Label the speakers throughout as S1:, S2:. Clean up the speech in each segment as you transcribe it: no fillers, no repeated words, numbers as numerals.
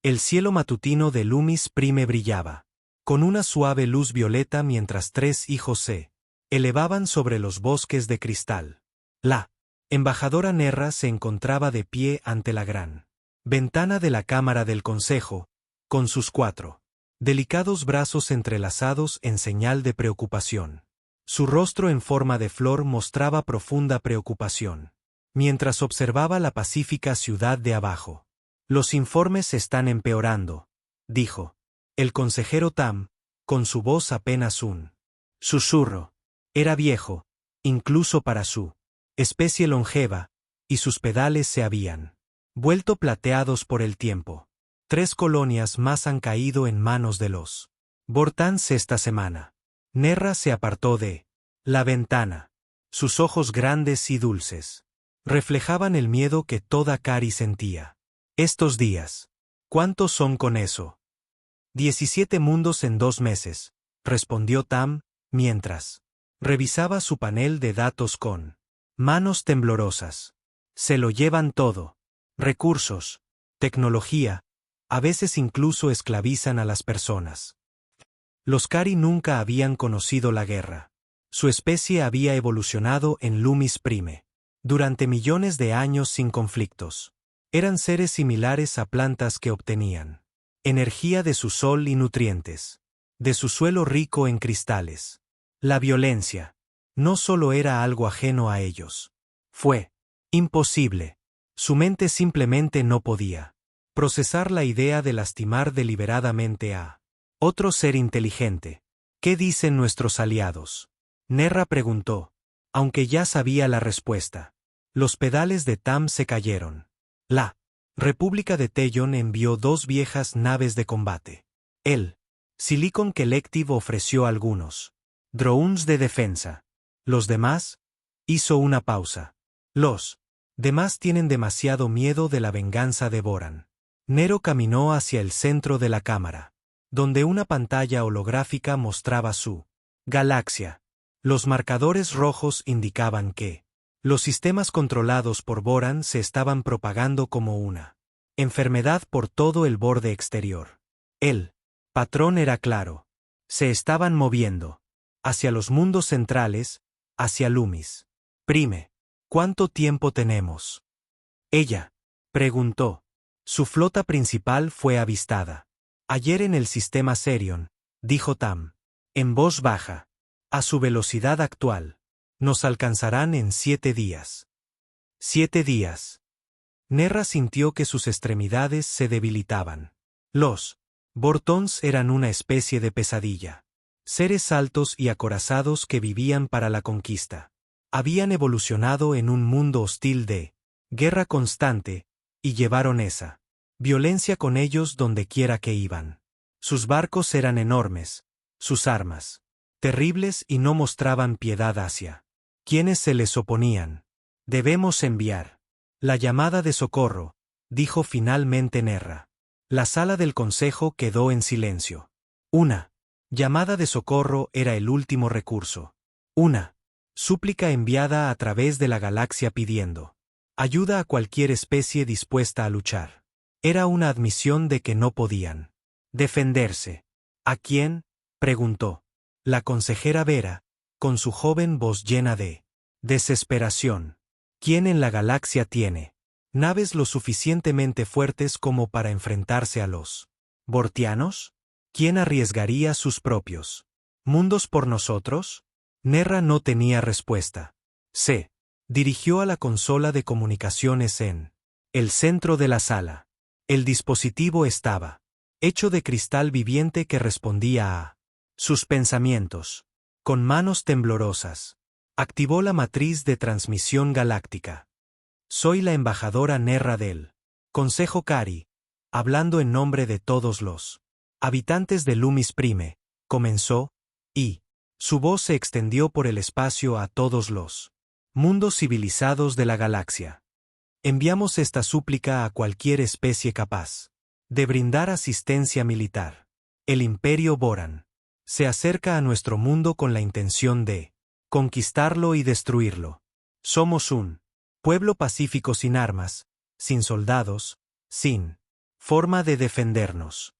S1: El cielo matutino de Loomis Prime brillaba, con una suave luz violeta mientras tres hijos se elevaban sobre los bosques de cristal. La embajadora Nerra se encontraba de pie ante la gran ventana de la Cámara del Consejo, con sus cuatro delicados brazos entrelazados en señal de preocupación. Su rostro en forma de flor mostraba profunda preocupación, mientras observaba la pacífica ciudad de abajo. Los informes están empeorando, dijo el consejero Tam, con su voz apenas un susurro. Era viejo, incluso para su especie longeva, y sus pedales se habían vuelto plateados por el tiempo. 3 colonias más han caído en manos de los Vortans esta semana. Nerra se apartó de la ventana. Sus ojos grandes y dulces reflejaban el miedo que toda Cari sentía. Estos días. ¿Cuántos son con eso? 17 mundos en 2 meses, respondió Tam, mientras revisaba su panel de datos con manos temblorosas. Se lo llevan todo. Recursos, tecnología, a veces incluso esclavizan a las personas. Los Cari nunca habían conocido la guerra. Su especie había evolucionado en Loomis Prime durante millones de años sin conflictos. Eran seres similares a plantas que obtenían energía de su sol y nutrientes, de su suelo rico en cristales. La violencia no solo era algo ajeno a ellos. Fue imposible. Su mente simplemente no podía procesar la idea de lastimar deliberadamente a otro ser inteligente. ¿Qué dicen nuestros aliados? Nerra preguntó, aunque ya sabía la respuesta. Los pedales de Tam se cayeron. La República de Tellon envió 2 viejas naves de combate. El Silicon Collective ofreció algunos drones de defensa. Los demás, hizo una pausa. Los demás tienen demasiado miedo de la venganza de Boran. Nero caminó hacia el centro de la cámara, donde una pantalla holográfica mostraba su galaxia. Los marcadores rojos indicaban que los sistemas controlados por Boran se estaban propagando como una enfermedad por todo el borde exterior. El patrón era claro. Se estaban moviendo hacia los mundos centrales, hacia Loomis Prime. ¿Cuánto tiempo tenemos? Ella preguntó. Su flota principal fue avistada ayer en el sistema Serion, dijo Tam, en voz baja. A su velocidad actual, nos alcanzarán en 7 días. 7 días. Nerra sintió que sus extremidades se debilitaban. Los Vortons eran una especie de pesadilla. Seres altos y acorazados que vivían para la conquista. Habían evolucionado en un mundo hostil de guerra constante, y llevaron esa violencia con ellos donde quiera que iban. Sus barcos eran enormes, sus armas terribles y no mostraban piedad hacia quienes se les oponían. Debemos enviar la llamada de socorro, dijo finalmente Nerra. La sala del consejo quedó en silencio. Una llamada de socorro era el último recurso. Una súplica enviada a través de la galaxia pidiendo ayuda a cualquier especie dispuesta a luchar. Era una admisión de que no podían defenderse. ¿A quién?, preguntó la consejera Vera, con su joven voz llena de desesperación. ¿Quién en la galaxia tiene naves lo suficientemente fuertes como para enfrentarse a los Vortianos? ¿Quién arriesgaría sus propios mundos por nosotros? Nerra no tenía respuesta. Se dirigió a la consola de comunicaciones en el centro de la sala. El dispositivo estaba hecho de cristal viviente que respondía a sus pensamientos. Con manos temblorosas, activó la matriz de transmisión galáctica. Soy la embajadora Nerra del Consejo Cari, hablando en nombre de todos los habitantes de Loomis Prime, comenzó, y su voz se extendió por el espacio a todos los mundos civilizados de la galaxia. Enviamos esta súplica a cualquier especie capaz de brindar asistencia militar. El Imperio Boran se acerca a nuestro mundo con la intención de conquistarlo y destruirlo. Somos un pueblo pacífico sin armas, sin soldados, sin Forma de defendernos.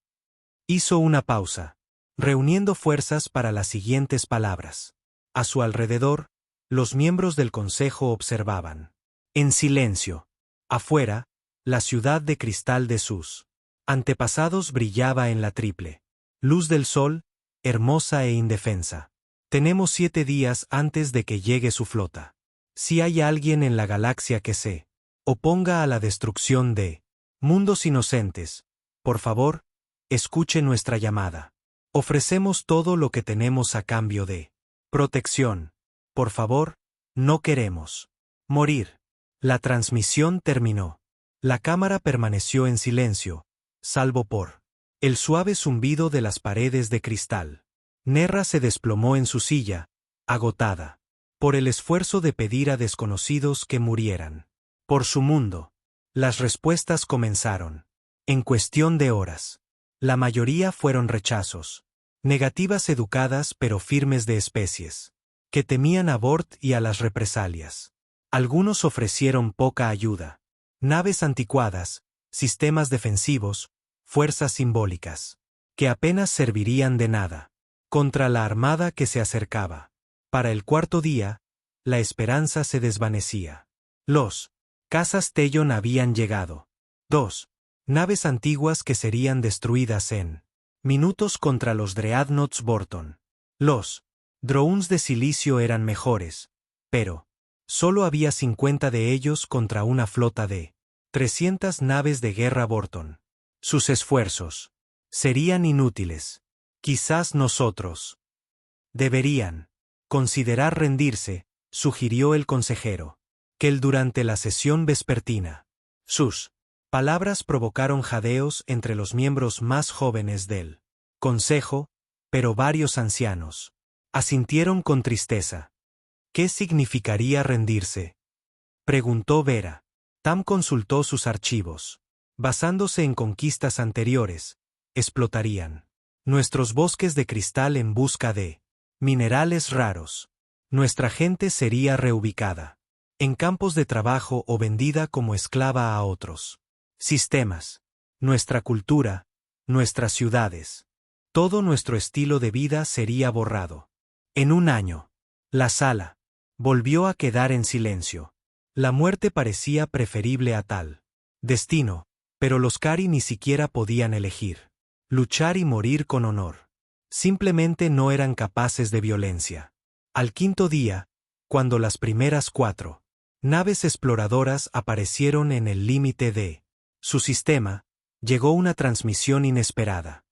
S1: Hizo una pausa, reuniendo fuerzas para las siguientes palabras. A su alrededor, los miembros del consejo observaban. En silencio. Afuera, la ciudad de cristal de sus antepasados brillaba en la triple luz del sol, hermosa e indefensa. Tenemos 7 días antes de que llegue su flota. Si hay alguien en la galaxia que se oponga a la destrucción de mundos inocentes, por favor, escuche nuestra llamada. Ofrecemos todo lo que tenemos a cambio de protección. Por favor, no queremos morir. La transmisión terminó. La cámara permaneció en silencio, salvo por el suave zumbido de las paredes de cristal. Nerra se desplomó en su silla, agotada por el esfuerzo de pedir a desconocidos que murieran por su mundo. Las respuestas comenzaron. En cuestión de horas. La mayoría fueron rechazos. Negativas educadas pero firmes de especies que temían a Bort y a las represalias. Algunos ofrecieron poca ayuda. Naves anticuadas, sistemas defensivos, fuerzas simbólicas, que apenas servirían de nada contra la armada que se acercaba. Para el 4.º día, la esperanza se desvanecía. Los cazas Tellon habían llegado. 2 naves antiguas que serían destruidas en minutos contra los Dreadnoughts Borton. Los drones de silicio eran mejores, pero solo había 50 de ellos contra una flota de 300 naves de guerra Borton. Sus esfuerzos serían inútiles. Quizás nosotros deberían considerar rendirse, sugirió el consejero. Kell durante la sesión vespertina. Sus palabras provocaron jadeos entre los miembros más jóvenes del consejo, pero varios ancianos asintieron con tristeza. ¿Qué significaría rendirse?, preguntó Vera. Tam consultó sus archivos. Basándose en conquistas anteriores, explotarían nuestros bosques de cristal en busca de minerales raros. Nuestra gente sería reubicada en campos de trabajo o vendida como esclava a otros sistemas. Nuestra cultura, nuestras ciudades, todo nuestro estilo de vida sería borrado. En un año, la sala volvió a quedar en silencio. La muerte parecía preferible a tal destino, pero los Kari ni siquiera podían elegir luchar y morir con honor. Simplemente no eran capaces de violencia. Al 5.º día, cuando las primeras 4 naves exploradoras aparecieron en el límite de su sistema, llegó una transmisión inesperada.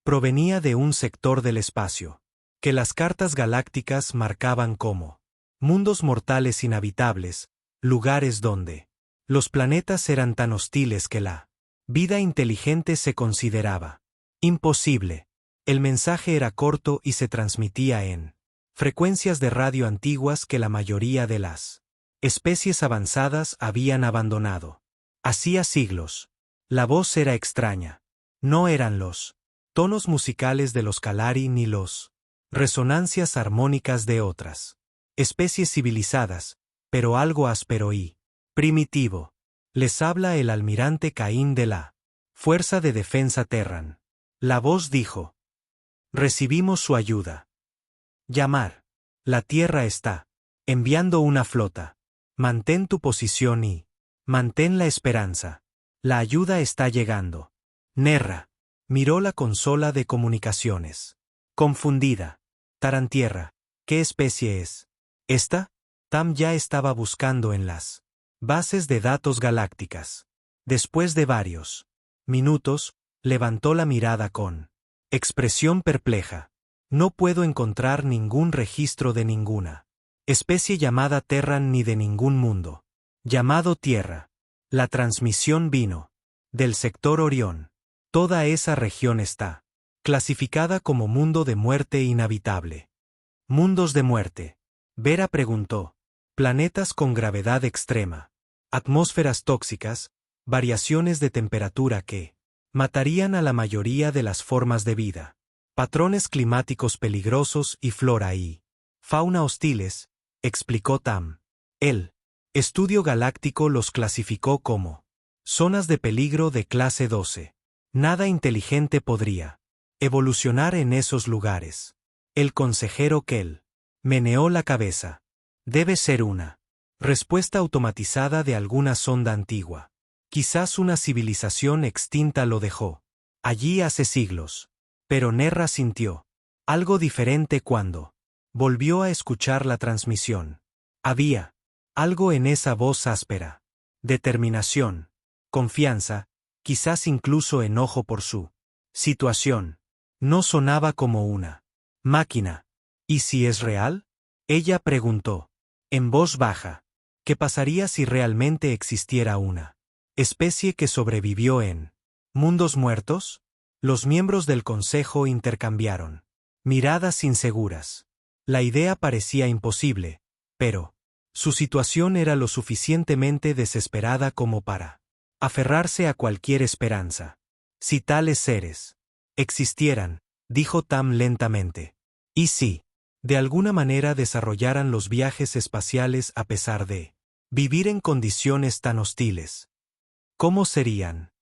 S1: Provenía de un sector del espacio que las cartas galácticas marcaban como mundos mortales inhabitables, lugares donde los planetas eran tan hostiles que la vida inteligente se consideraba imposible. El mensaje era corto y se transmitía en frecuencias de radio antiguas que la mayoría de las especies avanzadas habían abandonado. Hacía siglos. La voz era extraña. No eran los tonos musicales de los Kalari ni los resonancias armónicas de otras especies civilizadas, pero algo áspero y primitivo. Les habla el almirante Caín de la Fuerza de Defensa Terran. La voz dijo: recibimos su ayuda. Llamar. La Tierra está enviando una flota. Mantén tu posición y mantén la esperanza. La ayuda está llegando. Nerra miró la consola de comunicaciones. Confundida. Tarantierra. ¿Qué especie es esta? Tam ya estaba buscando en las bases de datos galácticas. Después de varios minutos, levantó la mirada con expresión perpleja. No puedo encontrar ningún registro de ninguna especie llamada Terran ni de ningún mundo llamado Tierra. La transmisión vino del sector Orión. Toda esa región está clasificada como mundo de muerte inhabitable. Mundos de muerte. Vera preguntó. Planetas con gravedad extrema, atmósferas tóxicas, variaciones de temperatura que matarían a la mayoría de las formas de vida, patrones climáticos peligrosos y flora y fauna hostiles, explicó Tam. El estudio galáctico los clasificó como Zonas de peligro de clase 12. Nada inteligente podría evolucionar en esos lugares. El consejero Kell meneó la cabeza. Debe ser una respuesta automatizada de alguna sonda antigua. Quizás una civilización extinta lo dejó allí hace siglos. Pero Nerra sintió algo diferente cuando volvió a escuchar la transmisión. Había algo en esa voz áspera. Determinación, confianza, quizás incluso enojo por su situación. No sonaba como una máquina. ¿Y si es real? Ella preguntó, en voz baja. ¿Qué pasaría si realmente existiera una especie que sobrevivió en mundos muertos? Los miembros del consejo intercambiaron miradas inseguras. La idea parecía imposible, pero su situación era lo suficientemente desesperada como para aferrarse a cualquier esperanza. Si tales seres existieran, dijo Tam lentamente. ¿Y si, de alguna manera desarrollaran los viajes espaciales a pesar de vivir en condiciones tan hostiles? ¿Cómo serían?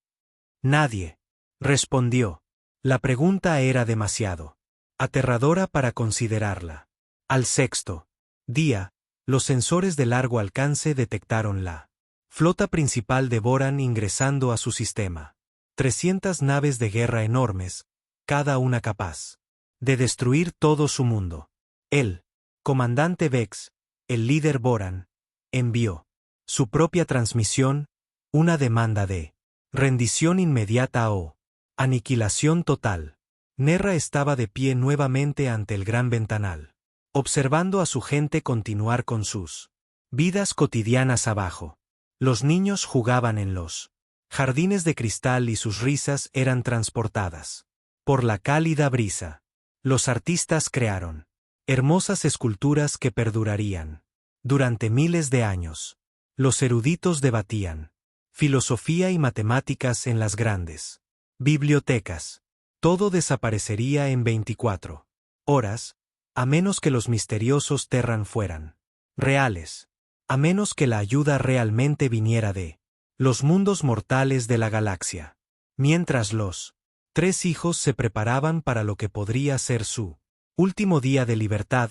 S1: Nadie respondió. La pregunta era demasiado aterradora para considerarla. Al sexto día, los sensores de largo alcance detectaron la flota principal de Boran ingresando a su sistema. 300 naves de guerra enormes, cada una capaz de destruir todo su mundo. El comandante Vex, el líder Boran, envió su propia transmisión, una demanda de rendición inmediata o aniquilación total. Nerra estaba de pie nuevamente ante el gran ventanal, observando a su gente continuar con sus vidas cotidianas abajo. Los niños jugaban en los jardines de cristal y sus risas eran transportadas por la cálida brisa. Los artistas crearon hermosas esculturas que perdurarían durante miles de años. Los eruditos debatían filosofía y matemáticas en las grandes bibliotecas. Todo desaparecería en 24 horas, a menos que los misteriosos Terran fueran reales, a menos que la ayuda realmente viniera de los mundos mortales de la galaxia. Mientras los 3 hijos se preparaban para lo que podría ser su último día de libertad,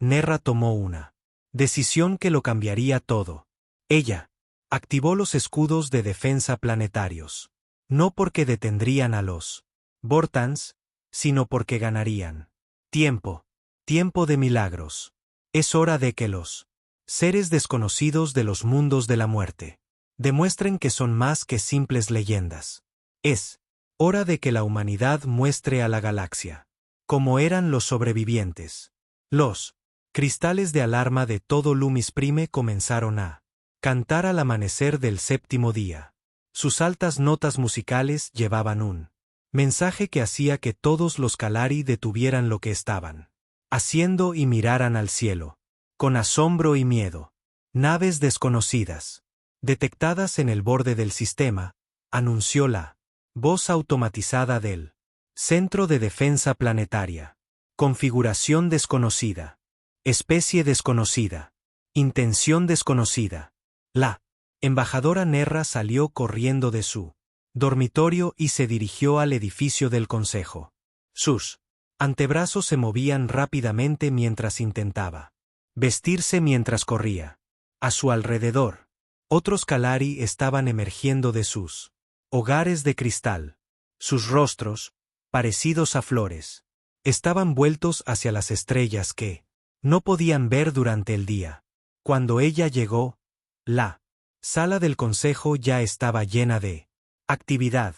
S1: Nerra tomó una decisión que lo cambiaría todo. Ella activó los escudos de defensa planetarios. No porque detendrían a los Vortans, sino porque ganarían tiempo. Tiempo de milagros. Es hora de que los seres desconocidos de los mundos de la muerte demuestren que son más que simples leyendas. Es hora de que la humanidad muestre a la galaxia cómo eran los sobrevivientes. Los cristales de alarma de todo Loomis Prime comenzaron a cantar al amanecer del séptimo día. Sus altas notas musicales llevaban un mensaje que hacía que todos los Kalari detuvieran lo que estaban haciendo y miraran al cielo, con asombro y miedo. Naves desconocidas, detectadas en el borde del sistema, anunció la voz automatizada del Centro de Defensa Planetaria. Configuración desconocida. Especie desconocida. Intención desconocida. La embajadora Nerra salió corriendo de su dormitorio y se dirigió al edificio del consejo. Sus antebrazos se movían rápidamente mientras intentaba vestirse mientras corría. A su alrededor, otros Kalari estaban emergiendo de sus hogares de cristal. Sus rostros, parecidos a flores, estaban vueltos hacia las estrellas que no podían ver durante el día. Cuando ella llegó, la sala del consejo ya estaba llena de actividad.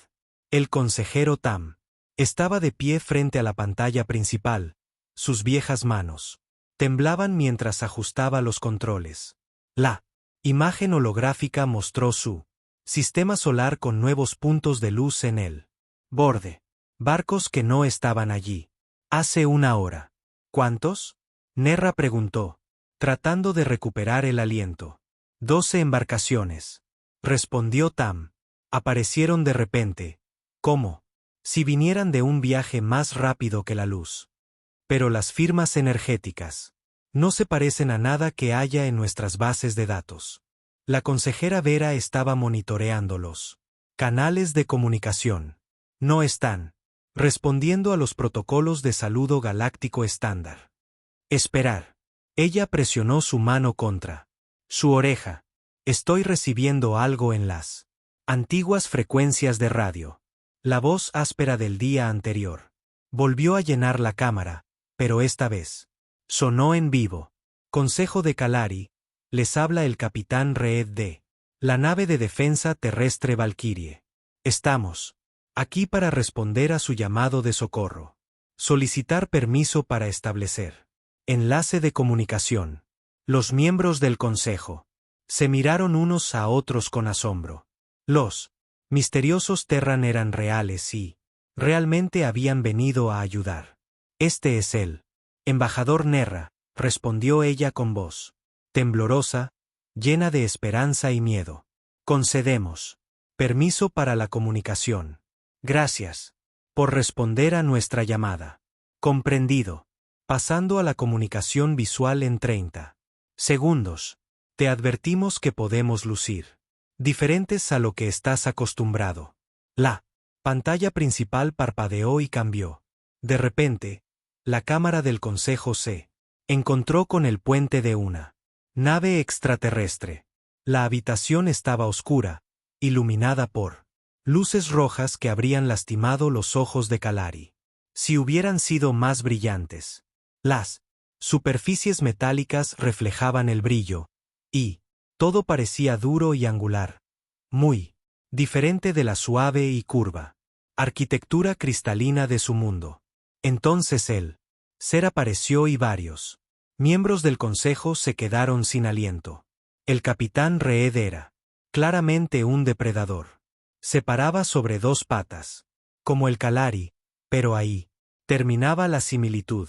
S1: El consejero Tam estaba de pie frente a la pantalla principal. Sus viejas manos temblaban mientras ajustaba los controles. La imagen holográfica mostró su sistema solar con nuevos puntos de luz en el borde. Barcos que no estaban allí hace una hora. ¿Cuántos? Nerra preguntó, tratando de recuperar el aliento. 12 embarcaciones. Respondió Tam. Aparecieron de repente. ¿Cómo? Si vinieran de un viaje más rápido que la luz. Pero las firmas energéticas no se parecen a nada que haya en nuestras bases de datos. La consejera Vera estaba monitoreándolos. Canales de comunicación. No están respondiendo a los protocolos de saludo galáctico estándar. Esperar. Ella presionó su mano contra su oreja. Estoy recibiendo algo en las antiguas frecuencias de radio. La voz áspera del día anterior volvió a llenar la cámara, pero esta vez sonó en vivo. Consejo de Kalari, les habla el capitán Reed de la nave de defensa terrestre Valkyrie. Estamos aquí para responder a su llamado de socorro. Solicitar permiso para establecer enlace de comunicación. Los miembros del consejo se miraron unos a otros con asombro. Los misteriosos Terran eran reales y realmente habían venido a ayudar. Este es el embajador Nerra, respondió ella con voz temblorosa, llena de esperanza y miedo. Concedemos permiso para la comunicación. Gracias por responder a nuestra llamada. Comprendido. Pasando a la comunicación visual en 30 segundos. Te advertimos que podemos lucir diferentes a lo que estás acostumbrado. La pantalla principal parpadeó y cambió. De repente, la cámara del consejo se encontró con el puente de una nave extraterrestre. La habitación estaba oscura, iluminada por luces rojas que habrían lastimado los ojos de Kalari. Si hubieran sido más brillantes. Las superficies metálicas reflejaban el brillo, y todo parecía duro y angular, muy diferente de la suave y curva arquitectura cristalina de su mundo. Entonces el ser apareció y varios miembros del consejo se quedaron sin aliento. El capitán Reed era claramente un depredador. Se paraba sobre dos patas, como el Kalari, pero ahí terminaba la similitud.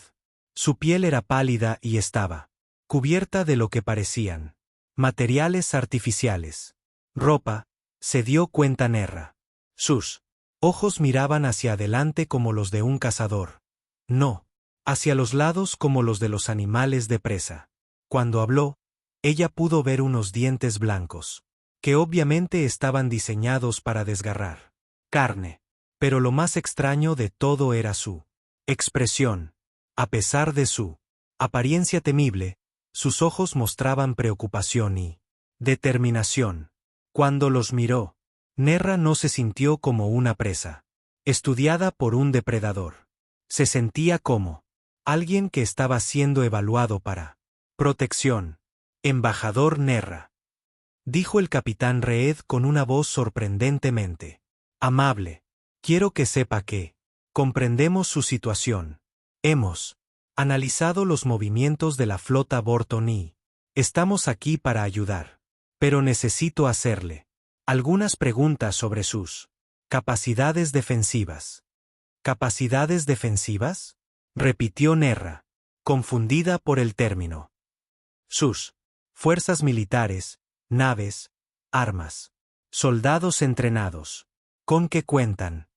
S1: Su piel era pálida y estaba cubierta de lo que parecían materiales artificiales. Ropa, se dio cuenta Nerra. Sus ojos miraban hacia adelante como los de un cazador. No, hacia los lados como los de los animales de presa. Cuando habló, ella pudo ver unos dientes blancos, que obviamente estaban diseñados para desgarrar carne. Pero lo más extraño de todo era su expresión. A pesar de su apariencia temible, sus ojos mostraban preocupación y determinación. Cuando los miró, Nerra no se sintió como una presa estudiada por un depredador. Se sentía como alguien que estaba siendo evaluado para protección. Embajador Nerra, dijo el capitán Reed con una voz sorprendentemente amable. Quiero que sepa que comprendemos su situación. Hemos analizado los movimientos de la flota Borton y estamos aquí para ayudar. Pero necesito hacerle algunas preguntas sobre sus capacidades defensivas. ¿Capacidades defensivas?, repitió Nerra, confundida por el término. Sus fuerzas militares, naves, armas, soldados entrenados. ¿Con qué cuentan?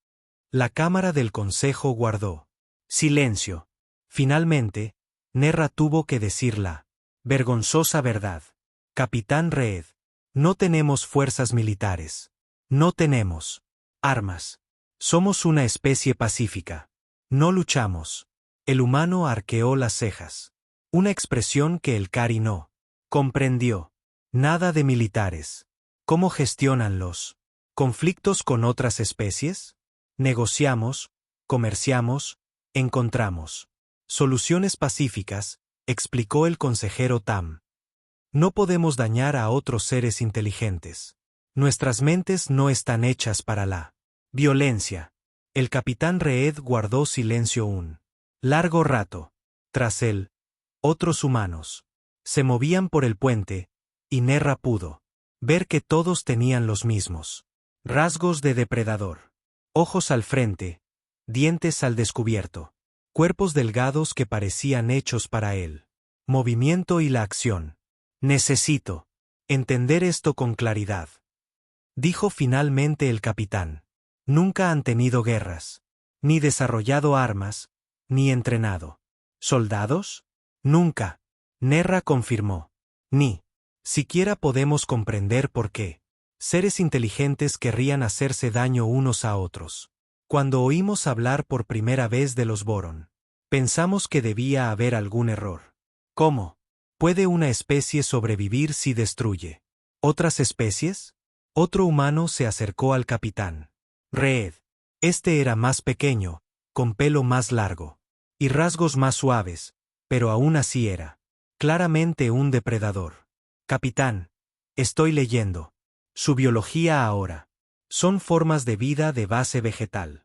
S1: La cámara del consejo guardó silencio. Finalmente, Nerra tuvo que decir la vergonzosa verdad. Capitán Reed, no tenemos fuerzas militares. No tenemos armas. Somos una especie pacífica. No luchamos. El humano arqueó las cejas. Una expresión que el Cari no comprendió. Nada de militares. ¿Cómo gestionan los conflictos con otras especies? Negociamos, comerciamos, encontramos soluciones pacíficas, explicó el consejero Tam. No podemos dañar a otros seres inteligentes. Nuestras mentes no están hechas para la violencia. El capitán Reed guardó silencio un largo rato. Tras él, otros humanos se movían por el puente, y Nerra pudo ver que todos tenían los mismos rasgos de depredador. Ojos al frente, dientes al descubierto, cuerpos delgados que parecían hechos para él. Movimiento y la acción. Necesito entender esto con claridad, dijo finalmente el capitán. Nunca han tenido guerras, ni desarrollado armas, ni entrenado soldados. Nunca. Nerra confirmó. Ni Siquiera podemos comprender por qué seres inteligentes querrían hacerse daño unos a otros. Cuando oímos hablar por primera vez de los Boron, pensamos que debía haber algún error. ¿Cómo puede una especie sobrevivir si destruye otras especies? Otro humano se acercó al capitán Reed. Este era más pequeño, con pelo más largo y rasgos más suaves, pero aún así era claramente un depredador. Capitán, estoy leyendo. Su biología ahora. Son formas de vida de base vegetal.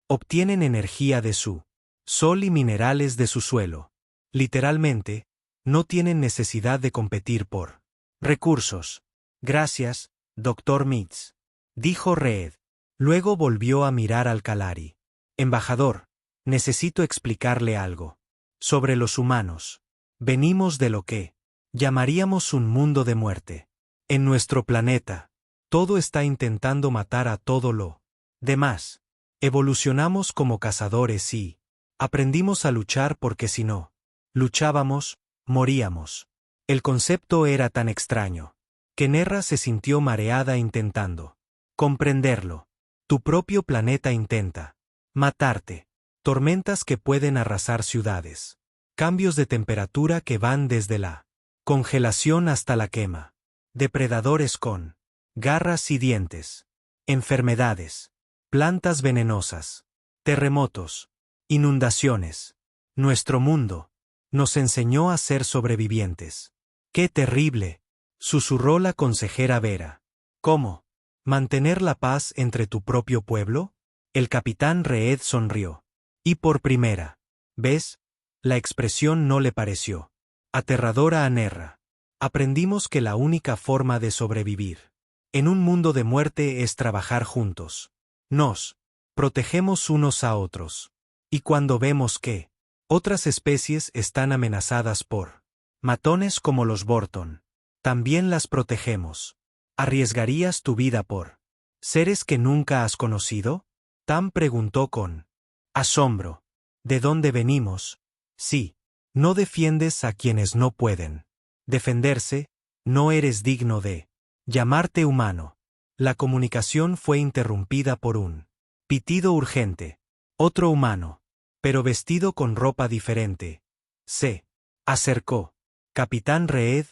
S1: Obtienen energía de su sol y minerales de su suelo. Literalmente, no tienen necesidad de competir por recursos. Gracias, Dr. Mitz, dijo Reed. Luego volvió a mirar al Kalari. Embajador, necesito explicarle algo. Sobre los humanos. Venimos de lo que llamaríamos un mundo de muerte. En nuestro planeta, todo está intentando matar a todo lo demás. Evolucionamos como cazadores y aprendimos a luchar porque si no luchábamos, moríamos. El concepto era tan extraño que Nerra se sintió mareada intentando comprenderlo. Tu propio planeta intenta matarte. Tormentas que pueden arrasar ciudades. Cambios de temperatura que van desde la congelación hasta la quema. Depredadores con garras y dientes. Enfermedades. Plantas venenosas. Terremotos. Inundaciones. Nuestro mundo nos enseñó a ser sobrevivientes. ¡Qué terrible!, susurró la consejera Vera. ¿Cómo mantener la paz entre tu propio pueblo? El capitán Reed sonrió. Y por primera vez, la expresión no le pareció aterradora a Nerra. Aprendimos que la única forma de sobrevivir en un mundo de muerte es trabajar juntos. Nos protegemos unos a otros. Y cuando vemos que otras especies están amenazadas por matones como los Borton, también las protegemos. ¿Arriesgarías tu vida por seres que nunca has conocido? Tam preguntó con asombro. ¿De dónde venimos? Sí. No defiendes a quienes no pueden defenderse, no eres digno de llamarte humano. La comunicación fue interrumpida por un pitido urgente. Otro humano, pero vestido con ropa diferente, se acercó. Capitán Reed,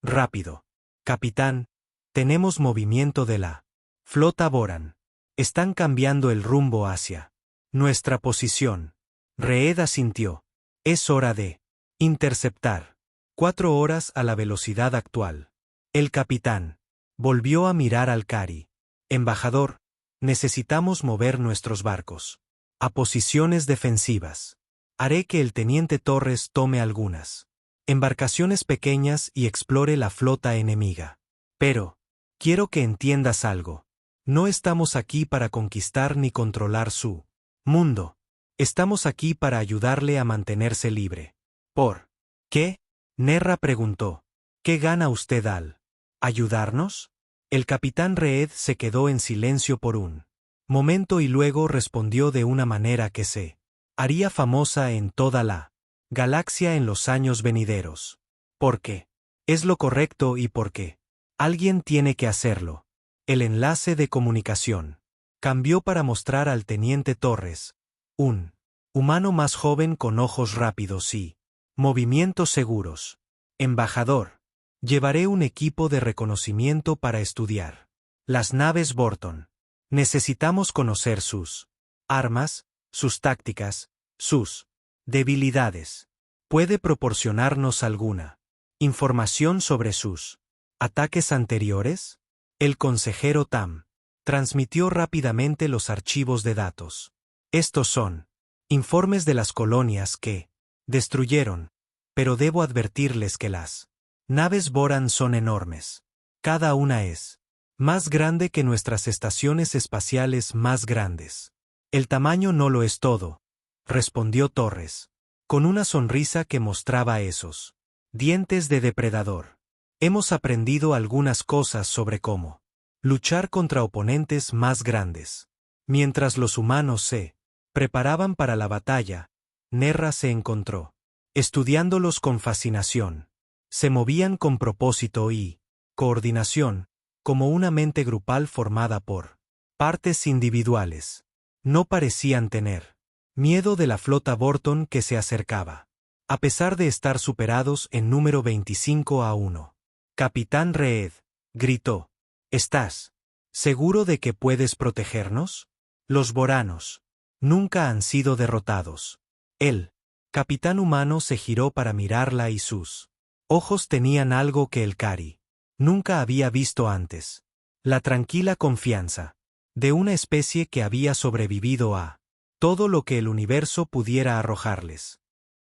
S1: rápido. Capitán, tenemos movimiento de la flota Boran. Están cambiando el rumbo hacia nuestra posición. Reed asintió. Es hora de interceptar. 4 horas a la velocidad actual. El capitán volvió a mirar al Kari. Embajador, necesitamos mover nuestros barcos a posiciones defensivas. Haré que el teniente Torres tome algunas embarcaciones pequeñas y explore la flota enemiga. Pero quiero que entiendas algo. No estamos aquí para conquistar ni controlar su mundo. Estamos aquí para ayudarle a mantenerse libre. ¿Por qué? Nerra preguntó. ¿Qué gana usted al ayudarnos? El capitán Reed se quedó en silencio por un momento y luego respondió de una manera que se haría famosa en toda la galaxia en los años venideros. ¿Por qué? Es lo correcto y por qué. Alguien tiene que hacerlo. El enlace de comunicación cambió para mostrar al teniente Torres, un humano más joven con ojos rápidos y movimientos seguros. Embajador, llevaré un equipo de reconocimiento para estudiar las naves Borton. Necesitamos conocer sus armas, sus tácticas, sus debilidades. ¿Puede proporcionarnos alguna información sobre sus ataques anteriores? El consejero Tam transmitió rápidamente los archivos de datos. Estos son informes de las colonias que destruyeron, pero debo advertirles que las naves Boran son enormes. Cada una es más grande que nuestras estaciones espaciales más grandes. El tamaño no lo es todo, respondió Torres, con una sonrisa que mostraba esos dientes de depredador. Hemos aprendido algunas cosas sobre cómo luchar contra oponentes más grandes. Mientras los humanos se preparaban para la batalla, Nerra se encontró estudiándolos con fascinación. Se movían con propósito y coordinación, como una mente grupal formada por partes individuales. No parecían tener miedo de la flota Borton que se acercaba. A pesar de estar superados en número 25-1. Capitán Reed, gritó. ¿Estás seguro de que puedes protegernos? Los boranos nunca han sido derrotados. El capitán humano se giró para mirarla y sus ojos tenían algo que el Cari nunca había visto antes. La tranquila confianza de una especie que había sobrevivido a todo lo que el universo pudiera arrojarles.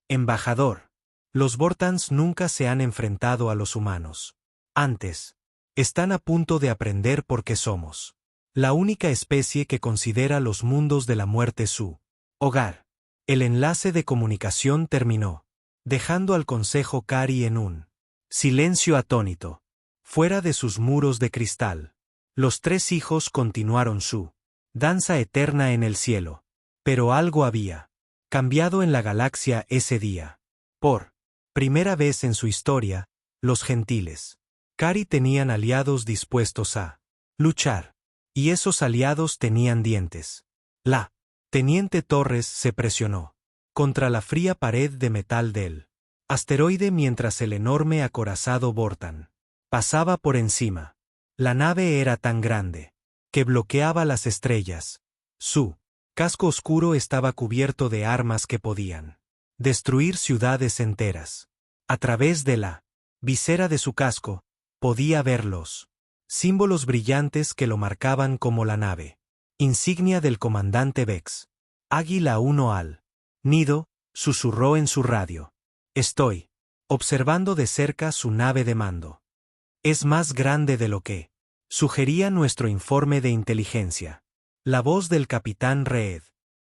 S1: Embajador, los Bortans nunca se han enfrentado a los humanos. Antes, están a punto de aprender por qué somos la única especie que considera los mundos de la muerte su hogar. El enlace de comunicación terminó, dejando al consejo Cari en un silencio atónito. Fuera de sus muros de cristal, los tres hijos continuaron su danza eterna en el cielo. Pero algo había cambiado en la galaxia ese día. Por primera vez en su historia, los gentiles Cari tenían aliados dispuestos a luchar. Y esos aliados tenían dientes. La teniente Torres se presionó contra la fría pared de metal del asteroide mientras el enorme acorazado Bortan pasaba por encima. La nave era tan grande que bloqueaba las estrellas. Su casco oscuro estaba cubierto de armas que podían destruir ciudades enteras. A través de la visera de su casco, podía verlos. Símbolos brillantes que lo marcaban como la nave. Insignia del comandante Vex. Águila 1 al nido, susurró en su radio. Estoy observando de cerca su nave de mando. Es más grande de lo que sugería nuestro informe de inteligencia. La voz del capitán Reed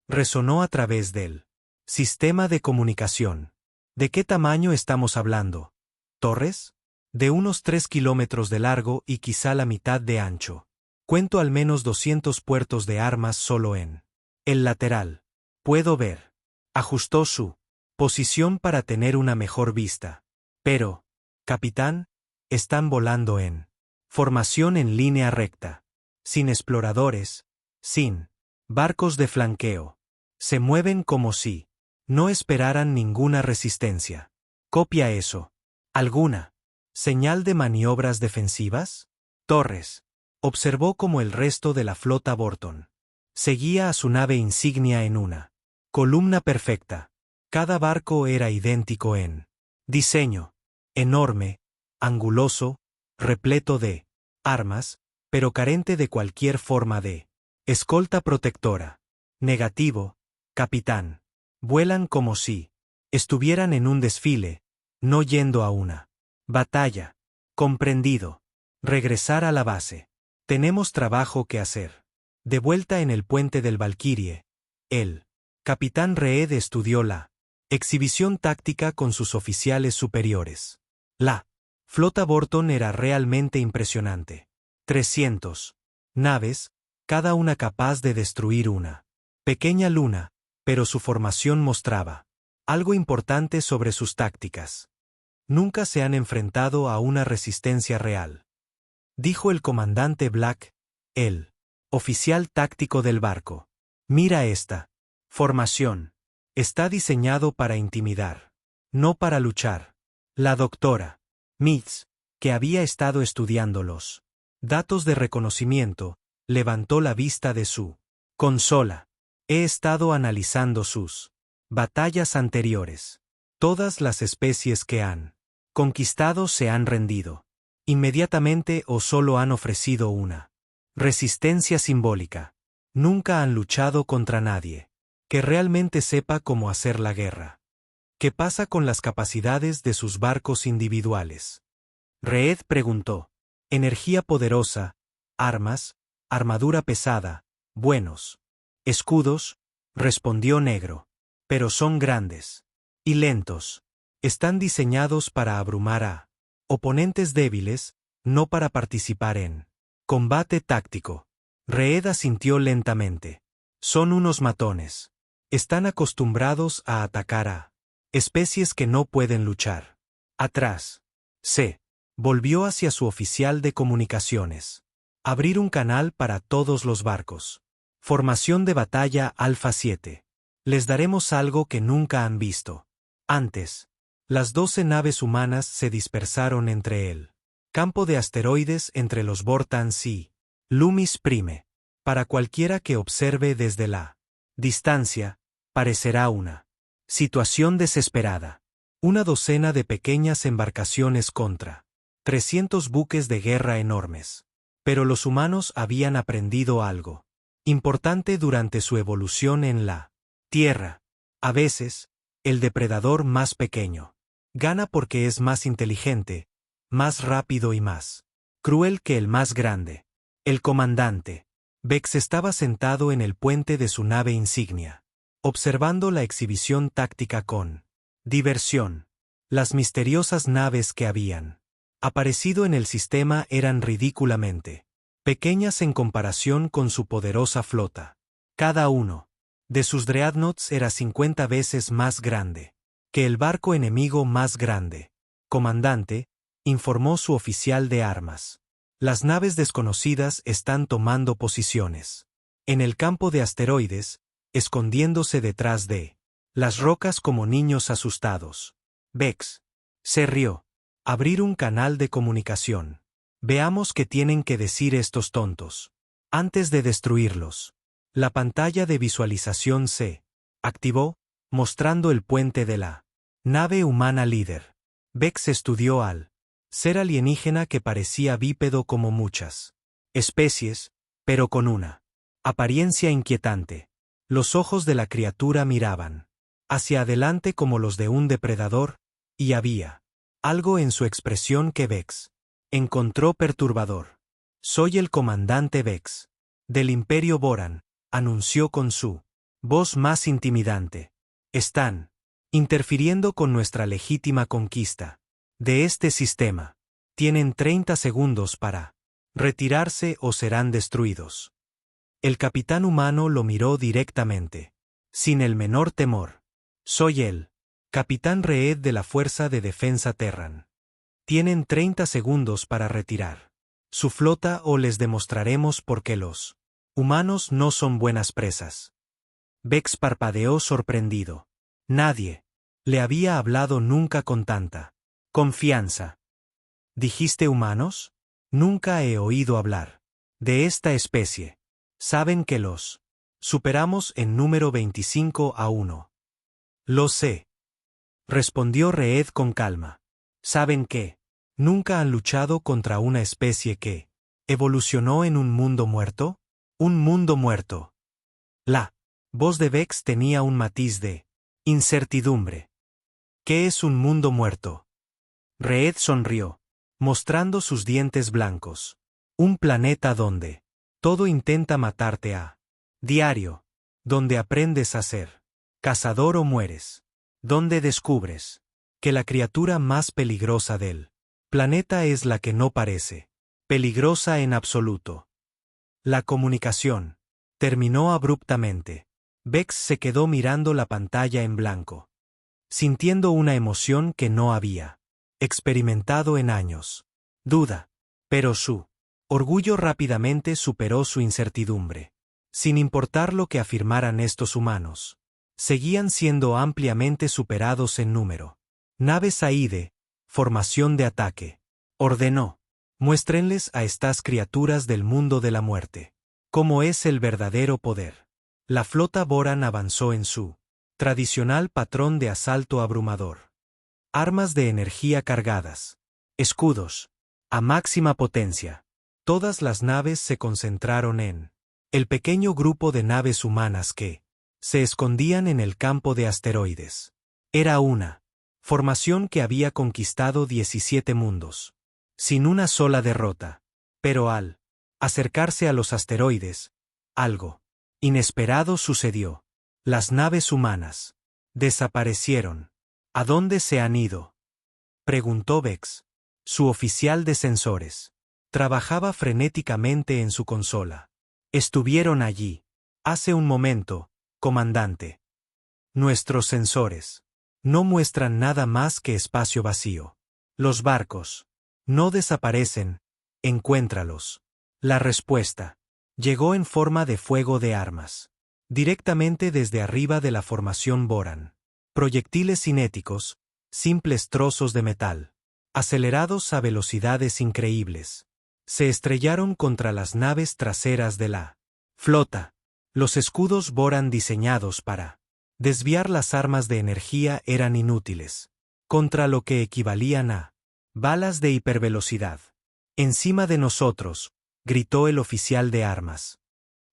S1: resonó a través del sistema de comunicación. ¿De qué tamaño estamos hablando? ¿Torres? De unos 3 kilómetros de largo y quizá la mitad de ancho. Cuento al menos 200 puertos de armas solo en el lateral. Puedo ver. Ajustó su posición para tener una mejor vista. Pero, capitán, están volando en formación en línea recta. Sin exploradores, sin barcos de flanqueo. Se mueven como si no esperaran ninguna resistencia. Copia eso. ¿Alguna señal de maniobras defensivas? Torres observó cómo el resto de la flota Borton seguía a su nave insignia en una columna perfecta. Cada barco era idéntico en diseño, enorme, anguloso, repleto de armas, pero carente de cualquier forma de escolta protectora. Negativo, capitán. Vuelan como si estuvieran en un desfile, no yendo a una batalla. Comprendido. Regresar a la base. Tenemos trabajo que hacer. De vuelta en el puente del Valkyrie, el capitán Reed estudió la exhibición táctica con sus oficiales superiores. La flota Borton era realmente impresionante. 300 naves, cada una capaz de destruir una pequeña luna, pero su formación mostraba algo importante sobre sus tácticas. Nunca se han enfrentado a una resistencia real, dijo el comandante Black, el oficial táctico del barco. Mira esta formación. Está diseñado para intimidar, no para luchar. La doctora Mitz, que había estado estudiando los datos de reconocimiento, levantó la vista de su consola. He estado analizando sus batallas anteriores. Todas las especies que han conquistado se han rendido inmediatamente o solo han ofrecido una resistencia simbólica. Nunca han luchado contra nadie que realmente sepa cómo hacer la guerra. ¿Qué pasa con las capacidades de sus barcos individuales? Reed preguntó. Energía poderosa, armas, armadura pesada, buenos escudos, respondió Negro. Pero son grandes y lentos. Están diseñados para abrumar a oponentes débiles, no para participar en combate táctico. Reed asintió lentamente. Son unos matones. Están acostumbrados a atacar a especies que no pueden luchar. Atrás. C. Volvió hacia su oficial de comunicaciones. Abrir un canal para todos los barcos. Formación de batalla Alfa 7. Les daremos algo que nunca han visto. Antes. Las 12 naves humanas se dispersaron entre el campo de asteroides entre los Vortans y Loomis Prime. Para cualquiera que observe desde la distancia, parecerá una situación desesperada. Una docena de pequeñas embarcaciones contra 300 buques de guerra enormes. Pero los humanos habían aprendido algo importante durante su evolución en la Tierra. A veces, el depredador más pequeño gana porque es más inteligente, más rápido y más cruel que el más grande. El comandante Vex estaba sentado en el puente de su nave insignia, observando la exhibición táctica con diversión. Las misteriosas naves que habían aparecido en el sistema eran ridículamente pequeñas en comparación con su poderosa flota. Cada uno de sus dreadnoughts era 50 veces más grande que el barco enemigo más grande. Comandante, informó su oficial de armas. Las naves desconocidas están tomando posiciones en el campo de asteroides, escondiéndose detrás de las rocas como niños asustados. Vex se rió. Abrir un canal de comunicación. Veamos qué tienen que decir estos tontos antes de destruirlos. La pantalla de visualización se activó, mostrando el puente de la nave humana líder. Vex estudió al ser alienígena que parecía bípedo como muchas especies, pero con una apariencia inquietante. Los ojos de la criatura miraban hacia adelante como los de un depredador, y había algo en su expresión que Vex encontró perturbador. Soy el comandante Vex del Imperio Voran, anunció con su voz más intimidante. Están interfiriendo con nuestra legítima conquista de este sistema. Tienen 30 segundos para retirarse o serán destruidos. El capitán humano lo miró directamente, sin el menor temor. Soy el capitán Reed de la Fuerza de Defensa Terran. Tienen 30 segundos para retirar su flota o les demostraremos por qué los humanos no son buenas presas. Vex parpadeó sorprendido. Nadie le había hablado nunca con tanta confianza. ¿Dijiste humanos? Nunca he oído hablar de esta especie. Saben que los superamos en número 25-1. Lo sé, respondió Reed con calma. ¿Saben qué? ¿Nunca han luchado contra una especie que evolucionó en un mundo muerto? Un mundo muerto. La voz de Vex tenía un matiz de incertidumbre. ¿Qué es un mundo muerto? Reed sonrió, mostrando sus dientes blancos. Un planeta donde todo intenta matarte a diario, donde aprendes a ser cazador o mueres, donde descubres que la criatura más peligrosa del planeta es la que no parece peligrosa en absoluto. La comunicación terminó abruptamente. Vex se quedó mirando la pantalla en blanco, sintiendo una emoción que no había experimentado en años. Duda. Pero su orgullo rápidamente superó su incertidumbre. Sin importar lo que afirmaran estos humanos, seguían siendo ampliamente superados en número. Naves AIDE, formación de ataque. Ordenó. Muéstrenles a estas criaturas del mundo de la muerte cómo es el verdadero poder. La flota Voran avanzó en su tradicional patrón de asalto abrumador. Armas de energía cargadas. Escudos. A máxima potencia. Todas las naves se concentraron en el pequeño grupo de naves humanas que se escondían en el campo de asteroides. Era una formación que había conquistado 17 mundos, sin una sola derrota. Pero al acercarse a los asteroides, algo inesperado sucedió. Las naves humanas desaparecieron. ¿A dónde se han ido?, preguntó Vex. Su oficial de sensores trabajaba frenéticamente en su consola. Estuvieron allí hace un momento, comandante. Nuestros sensores no muestran nada más que espacio vacío. Los barcos. No desaparecen, encuéntralos. La respuesta. Llegó en forma de fuego de armas. Directamente desde arriba de la formación Boran. Proyectiles cinéticos, simples trozos de metal. Acelerados a velocidades increíbles. Se estrellaron contra las naves traseras de la flota. Los escudos Boran diseñados para desviar las armas de energía eran inútiles. Contra lo que equivalían a balas de hipervelocidad. Encima de nosotros, gritó el oficial de armas.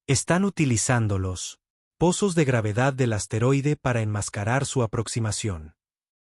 S1: Están utilizando los pozos de gravedad del asteroide para enmascarar su aproximación.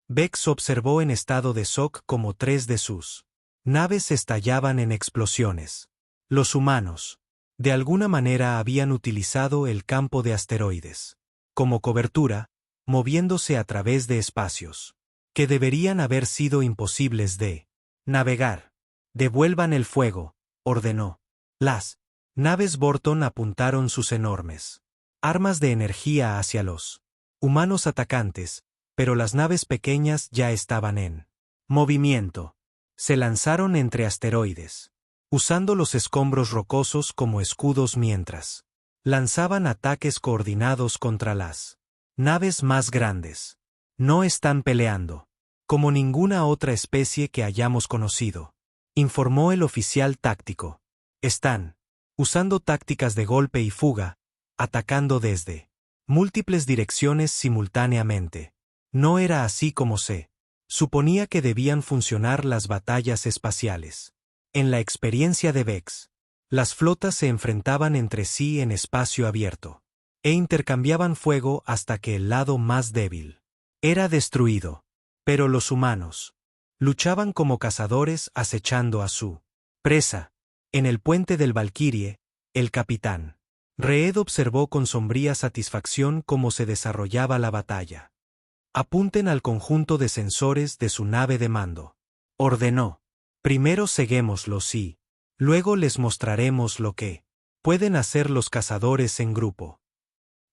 S1: Vex observó en estado de shock como 3 de sus naves estallaban en explosiones. Los humanos, de alguna manera, habían utilizado el campo de asteroides como cobertura, moviéndose a través de espacios que deberían haber sido imposibles de navegar. Devuelvan el fuego, ordenó. Las naves Borton apuntaron sus enormes armas de energía hacia los humanos atacantes, pero las naves pequeñas ya estaban en movimiento. Se lanzaron entre asteroides, usando los escombros rocosos como escudos mientras lanzaban ataques coordinados contra las naves más grandes. No están peleando como ninguna otra especie que hayamos conocido, informó el oficial táctico. Están usando tácticas de golpe y fuga, atacando desde múltiples direcciones simultáneamente. No era así como se suponía que debían funcionar las batallas espaciales. En la experiencia de Vex, las flotas se enfrentaban entre sí en espacio abierto e intercambiaban fuego hasta que el lado más débil era destruido. Pero los humanos luchaban como cazadores acechando a su presa. En el puente del Valkyrie, el capitán Reed observó con sombría satisfacción cómo se desarrollaba la batalla. Apunten al conjunto de sensores de su nave de mando, ordenó. Primero ceguémoslos y luego les mostraremos lo que pueden hacer los cazadores en grupo.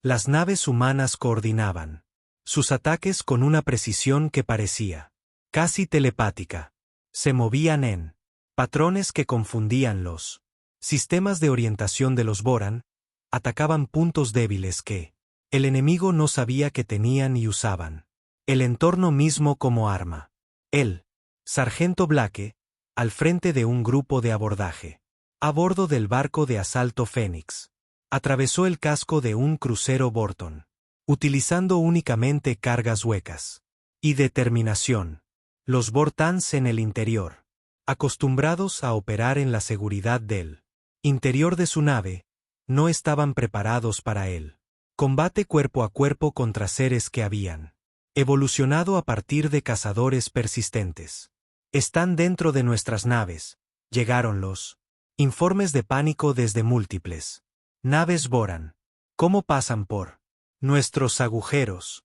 S1: Las naves humanas coordinaban sus ataques con una precisión que parecía casi telepática. Se movían en patrones que confundían los sistemas de orientación de los Boran, atacaban puntos débiles que el enemigo no sabía que tenían y usaban el entorno mismo como arma. El sargento Blake, al frente de un grupo de abordaje, a bordo del barco de asalto Fénix, atravesó el casco de un crucero Borton, utilizando únicamente cargas huecas y determinación. Los Bortans en el interior, acostumbrados a operar en la seguridad del interior de su nave, no estaban preparados para el combate cuerpo a cuerpo contra seres que habían evolucionado a partir de cazadores persistentes. Están dentro de nuestras naves, llegaron los informes de pánico desde múltiples naves Boran. ¿Cómo pasan por nuestros agujeros?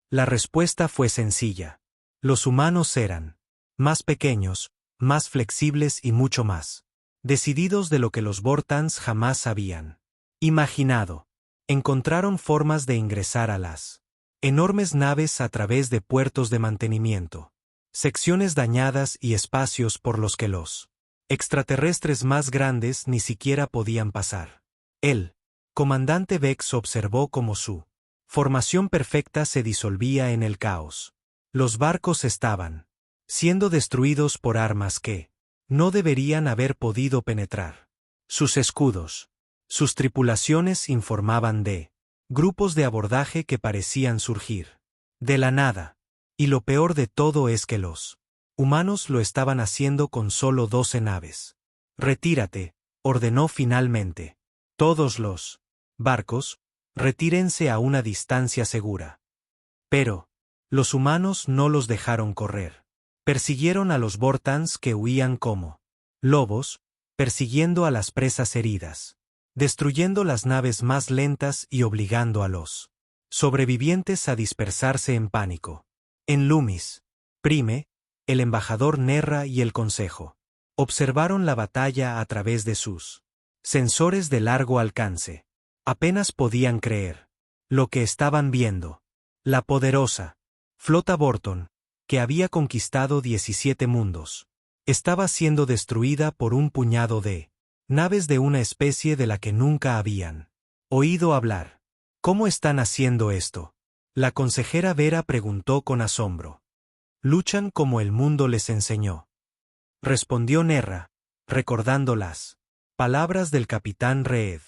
S1: La respuesta fue sencilla. Los humanos eran más pequeños, más flexibles y mucho más decididos de lo que los Bortans jamás habían imaginado. Encontraron formas de ingresar a las enormes naves a través de puertos de mantenimiento, secciones dañadas y espacios por los que los extraterrestres más grandes ni siquiera podían pasar. El comandante Vex observó cómo su formación perfecta se disolvía en el caos. Los barcos estaban siendo destruidos por armas que no deberían haber podido penetrar sus escudos. Sus tripulaciones informaban de grupos de abordaje que parecían surgir de la nada. Y lo peor de todo es que los humanos lo estaban haciendo con solo 12 naves. Retírate, ordenó finalmente. Todos los barcos, retírense a una distancia segura. Pero los humanos no los dejaron correr. Persiguieron a los Bortans que huían como lobos, persiguiendo a las presas heridas, destruyendo las naves más lentas y obligando a los sobrevivientes a dispersarse en pánico. En Loomis, Prime, el embajador Nerra y el consejo observaron la batalla a través de sus sensores de largo alcance. Apenas podían creer lo que estaban viendo. La poderosa flota Borton, que había conquistado 17 mundos, estaba siendo destruida por un puñado de naves de una especie de la que nunca habían oído hablar. ¿Cómo están haciendo esto? La consejera Vera preguntó con asombro. Luchan como el mundo les enseñó. Respondió Nerra, recordando las palabras del capitán Reed.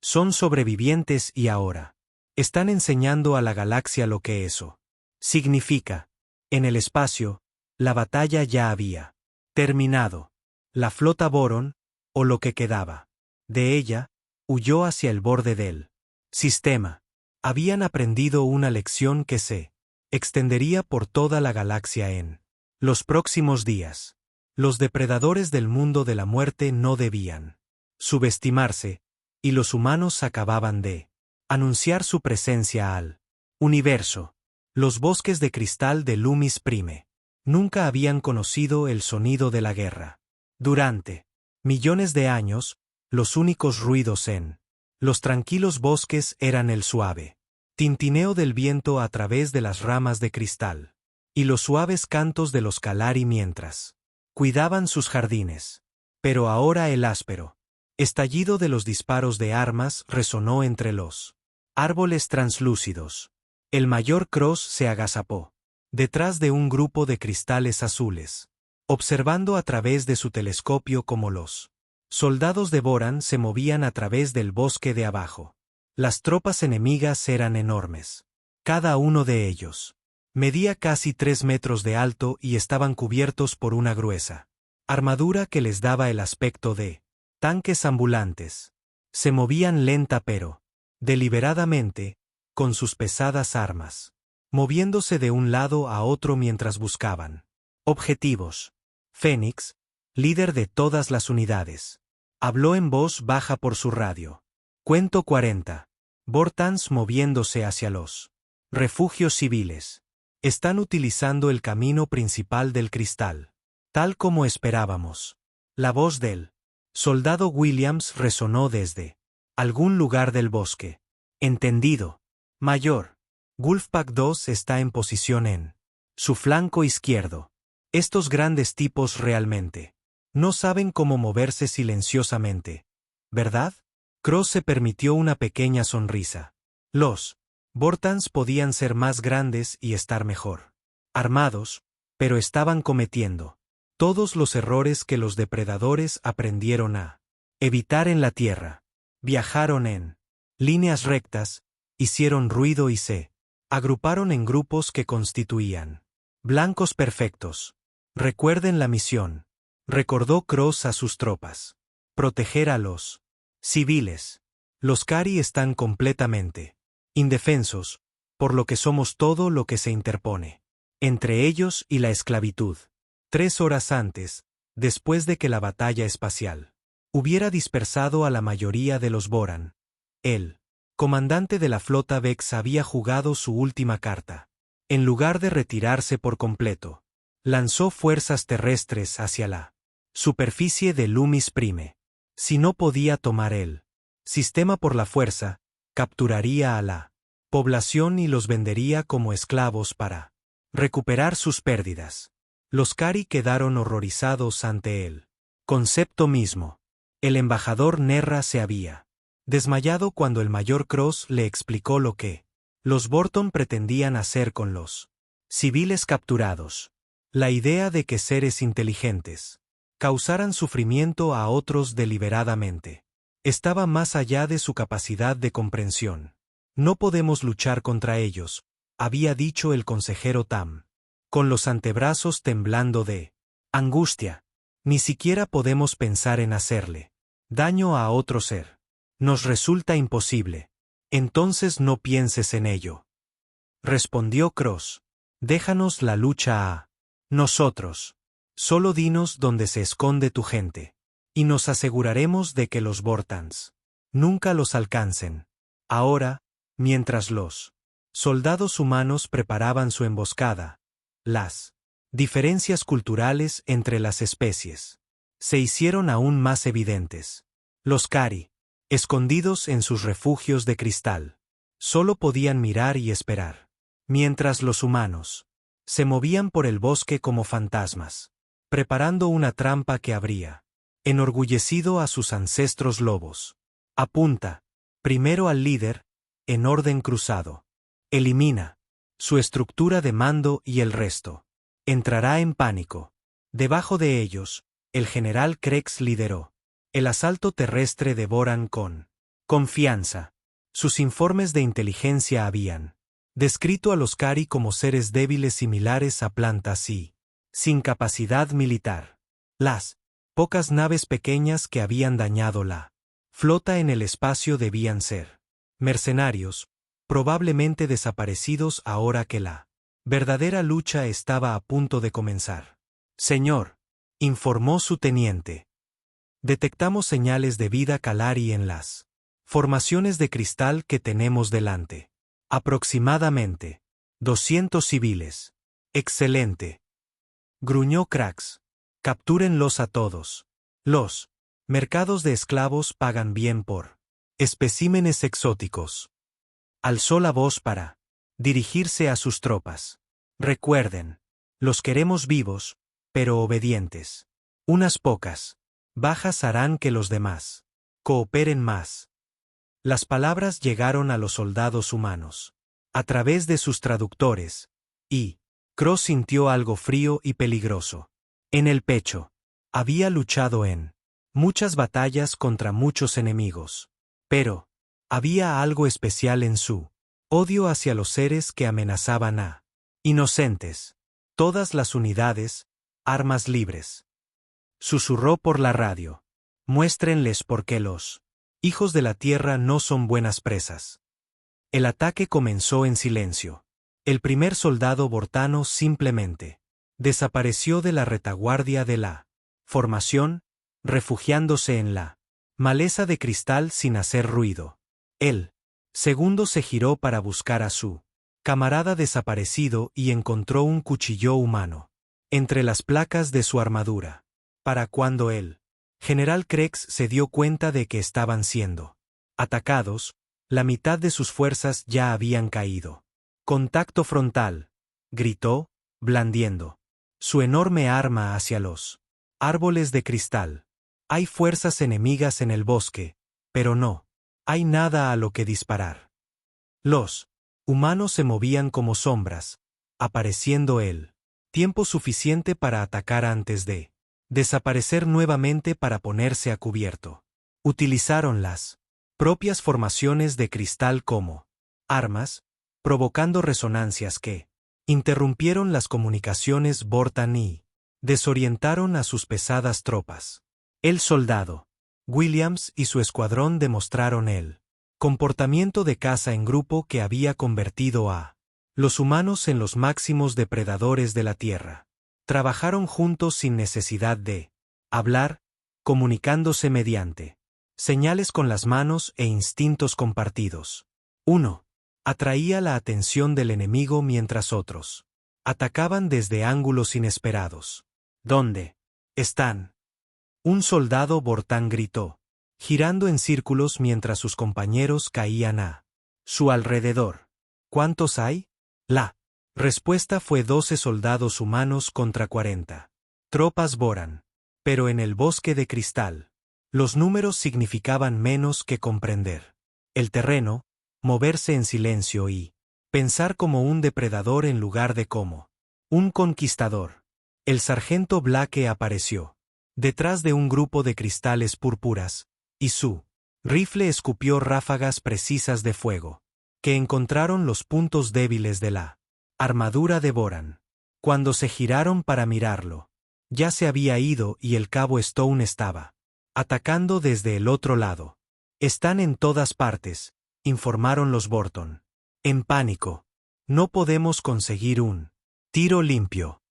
S1: Son sobrevivientes y ahora están enseñando a la galaxia lo que eso significa. En el espacio, la batalla ya había terminado. La flota Boron, o lo que quedaba de ella, huyó hacia el borde del sistema. Habían aprendido una lección que se extendería por toda la galaxia en los próximos días. Los depredadores del mundo de la muerte no debían subestimarse, y los humanos acababan de anunciar su presencia al universo. Los bosques de cristal de Loomis Prime nunca habían conocido el sonido de la guerra. Durante millones de años, los únicos ruidos en los tranquilos bosques eran el suave tintineo del viento a través de las ramas de cristal y los suaves cantos de los Kalari mientras cuidaban sus jardines. Pero ahora el áspero estallido de los disparos de armas resonó entre los árboles translúcidos. El mayor Cross se agazapó detrás de un grupo de cristales azules, observando a través de su telescopio cómo los soldados de Boran se movían a través del bosque de abajo. Las tropas enemigas eran enormes. Cada uno de ellos medía casi 3 metros de alto y estaban cubiertos por una gruesa armadura que les daba el aspecto de tanques ambulantes. Se movían lenta pero deliberadamente, con sus pesadas armas, moviéndose de un lado a otro mientras buscaban objetivos. Fénix, líder de todas las unidades, habló en voz baja por su radio. Cuento 40. Vortans moviéndose hacia los refugios civiles. Están utilizando el camino principal del cristal. Tal como esperábamos. La voz del soldado Williams resonó desde algún lugar del bosque. Entendido. Mayor. Wolfpack 2 está en posición en su flanco izquierdo. Estos grandes tipos realmente no saben cómo moverse silenciosamente, ¿verdad? Cross se permitió una pequeña sonrisa. Los Vortans podían ser más grandes y estar mejor armados, pero estaban cometiendo todos los errores que los depredadores aprendieron a evitar en la Tierra. Viajaron en líneas rectas, hicieron ruido y se agruparon en grupos que constituían blancos perfectos. Recuerden la misión, recordó Cross a sus tropas. Proteger a los civiles. Los Kari están completamente indefensos, por lo que somos todo lo que se interpone entre ellos y la esclavitud. 3 horas antes, después de que la batalla espacial hubiera dispersado a la mayoría de los Boran, el comandante de la flota Vex había jugado su última carta. En lugar de retirarse por completo, lanzó fuerzas terrestres hacia la superficie de Loomis Prime. Si no podía tomar el sistema por la fuerza, capturaría a la población y los vendería como esclavos para recuperar sus pérdidas. Los Kari quedaron horrorizados ante el concepto mismo. El embajador Nerra se había desmayado cuando el mayor Cross le explicó lo que los Borton pretendían hacer con los civiles capturados. La idea de que seres inteligentes causaran sufrimiento a otros deliberadamente estaba más allá de su capacidad de comprensión. No podemos luchar contra ellos, había dicho el consejero Tam, con los antebrazos temblando de angustia. Ni siquiera podemos pensar en hacerle daño a otro ser. Nos resulta imposible. Entonces no pienses en ello. Respondió Cross. Déjanos la lucha a nosotros. Solo dinos dónde se esconde tu gente. Y nos aseguraremos de que los Vortans nunca los alcancen. Ahora, mientras los soldados humanos preparaban su emboscada, las diferencias culturales entre las especies se hicieron aún más evidentes. Los Kari, escondidos en sus refugios de cristal, solo podían mirar y esperar, mientras los humanos Se movían por el bosque como fantasmas, preparando una trampa que habría enorgullecido a sus ancestros lobos. Apunta, primero al líder, en orden cruzado. Elimina su estructura de mando y el resto entrará en pánico. Debajo de ellos, el general Krex lideró el asalto terrestre de Boran con confianza. Sus informes de inteligencia habían descrito a los Kari como seres débiles similares a plantas y sin capacidad militar. Las pocas naves pequeñas que habían dañado la flota en el espacio debían ser mercenarios, probablemente desaparecidos ahora que la verdadera lucha estaba a punto de comenzar. Señor, informó su teniente. Detectamos señales de vida Kalari en las formaciones de cristal que tenemos delante. Aproximadamente 200 civiles. Excelente. Gruñó Krax. Captúrenlos a todos. Los mercados de esclavos pagan bien por especímenes exóticos. Alzó la voz para dirigirse a sus tropas. Recuerden, los queremos vivos, pero obedientes. Unas pocas bajas harán que los demás cooperen más. Las palabras llegaron a los soldados humanos a través de sus traductores, y Cross sintió algo frío y peligroso en el pecho. Había luchado en muchas batallas contra muchos enemigos, pero había algo especial en su odio hacia los seres que amenazaban a inocentes. Todas las unidades, armas libres. Susurró por la radio. Muéstrenles por qué los hijos de la tierra no son buenas presas. El ataque comenzó en silencio. El primer soldado bortano simplemente desapareció de la retaguardia de la formación, refugiándose en la maleza de cristal sin hacer ruido. El segundo se giró para buscar a su camarada desaparecido y encontró un cuchillo humano entre las placas de su armadura. Para cuando el general Krex se dio cuenta de que estaban siendo atacados, la mitad de sus fuerzas ya habían caído. Contacto frontal, gritó, blandiendo su enorme arma hacia los árboles de cristal. Hay fuerzas enemigas en el bosque, pero no hay nada a lo que disparar. Los humanos se movían como sombras, apareciendo el tiempo suficiente para atacar antes de desaparecer nuevamente para ponerse a cubierto. Utilizaron las propias formaciones de cristal como armas, provocando resonancias que interrumpieron las comunicaciones Bortan y desorientaron a sus pesadas tropas. El soldado Williams y su escuadrón demostraron el comportamiento de caza en grupo que había convertido a los humanos en los máximos depredadores de la Tierra. Trabajaron juntos sin necesidad de hablar, comunicándose mediante señales con las manos e instintos compartidos. Uno atraía la atención del enemigo mientras otros atacaban desde ángulos inesperados. ¿Dónde están? Un soldado Bortán gritó, girando en círculos mientras sus compañeros caían a su alrededor. ¿Cuántos hay? La respuesta fue 12 soldados humanos contra 40 tropas Boran. Pero en el bosque de cristal, los números significaban menos que comprender el terreno, moverse en silencio y pensar como un depredador en lugar de como un conquistador. El sargento Blake apareció detrás de un grupo de cristales púrpuras, y su rifle escupió ráfagas precisas de fuego, que encontraron los puntos débiles de la armadura de Boran. Cuando se giraron para mirarlo, ya se había ido y el cabo Stone estaba atacando desde el otro lado. Están en todas partes, informaron los Borton. En pánico. No podemos conseguir un tiro limpio.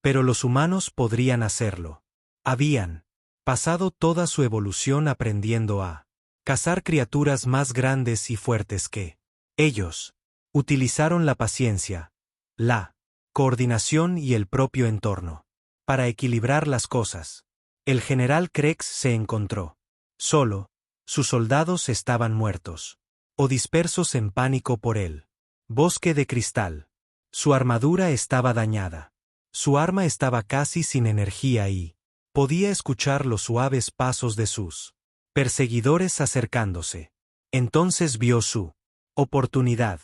S1: Pero los humanos podrían hacerlo. Habían pasado toda su evolución aprendiendo a cazar criaturas más grandes y fuertes que ellos. Utilizaron la paciencia, la coordinación y el propio entorno para equilibrar las cosas. El general Krex se encontró solo, sus soldados estaban muertos o dispersos en pánico por él. Bosque de cristal. Su armadura estaba dañada. Su arma estaba casi sin energía y podía escuchar los suaves pasos de sus perseguidores acercándose. Entonces vio su oportunidad.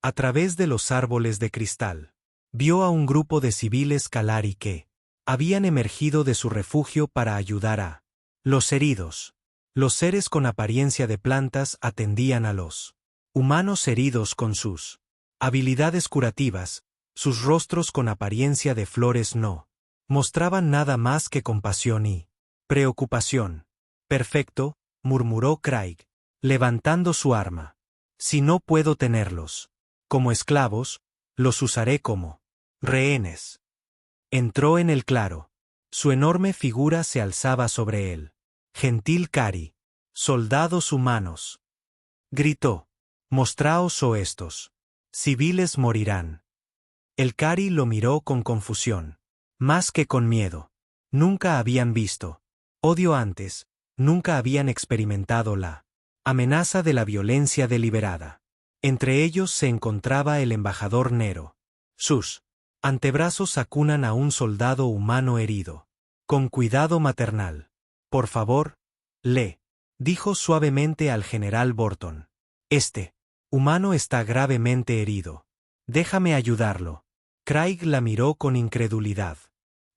S1: A través de los árboles de cristal, vio a un grupo de civiles Kalari que habían emergido de su refugio para ayudar a los heridos. Los seres con apariencia de plantas atendían a los humanos heridos con sus habilidades curativas. Sus rostros con apariencia de flores no mostraban nada más que compasión y preocupación. Perfecto, murmuró Craig, levantando su arma. Si no puedo tenerlos como esclavos, los usaré como rehenes. Entró en el claro. Su enorme figura se alzaba sobre él. Gentil Cari. Soldados humanos. Gritó. Mostraos o estos civiles morirán. El Cari lo miró con confusión. Más que con miedo. Nunca habían visto odio antes, nunca habían experimentado la amenaza de la violencia deliberada. Entre ellos se encontraba el embajador Nero. Sus antebrazos acunan a un soldado humano herido. Con cuidado maternal. Por favor, dijo suavemente al general Borton. Este humano está gravemente herido. Déjame ayudarlo. Craig la miró con incredulidad.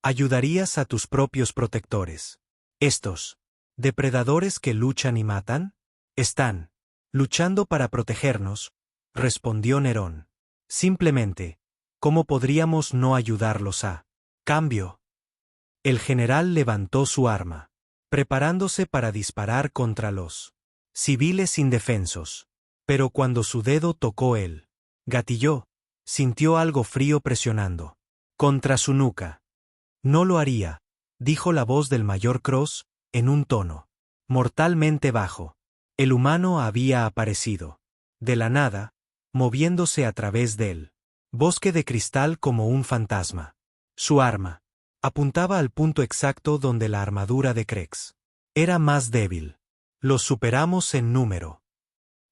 S1: ¿Ayudarías a tus propios protectores? ¿Estos depredadores que luchan y matan? Están luchando para protegernos, respondió Nerón. Simplemente, ¿cómo podríamos no ayudarlos a cambio? El general levantó su arma, preparándose para disparar contra los civiles indefensos. Pero cuando su dedo tocó el gatilló, sintió algo frío presionando contra su nuca. No lo haría, dijo la voz del mayor Cross, en un tono mortalmente bajo. El humano había aparecido, de la nada, moviéndose a través del bosque de cristal como un fantasma. Su arma apuntaba al punto exacto donde la armadura de Crex era más débil. Los superamos en número.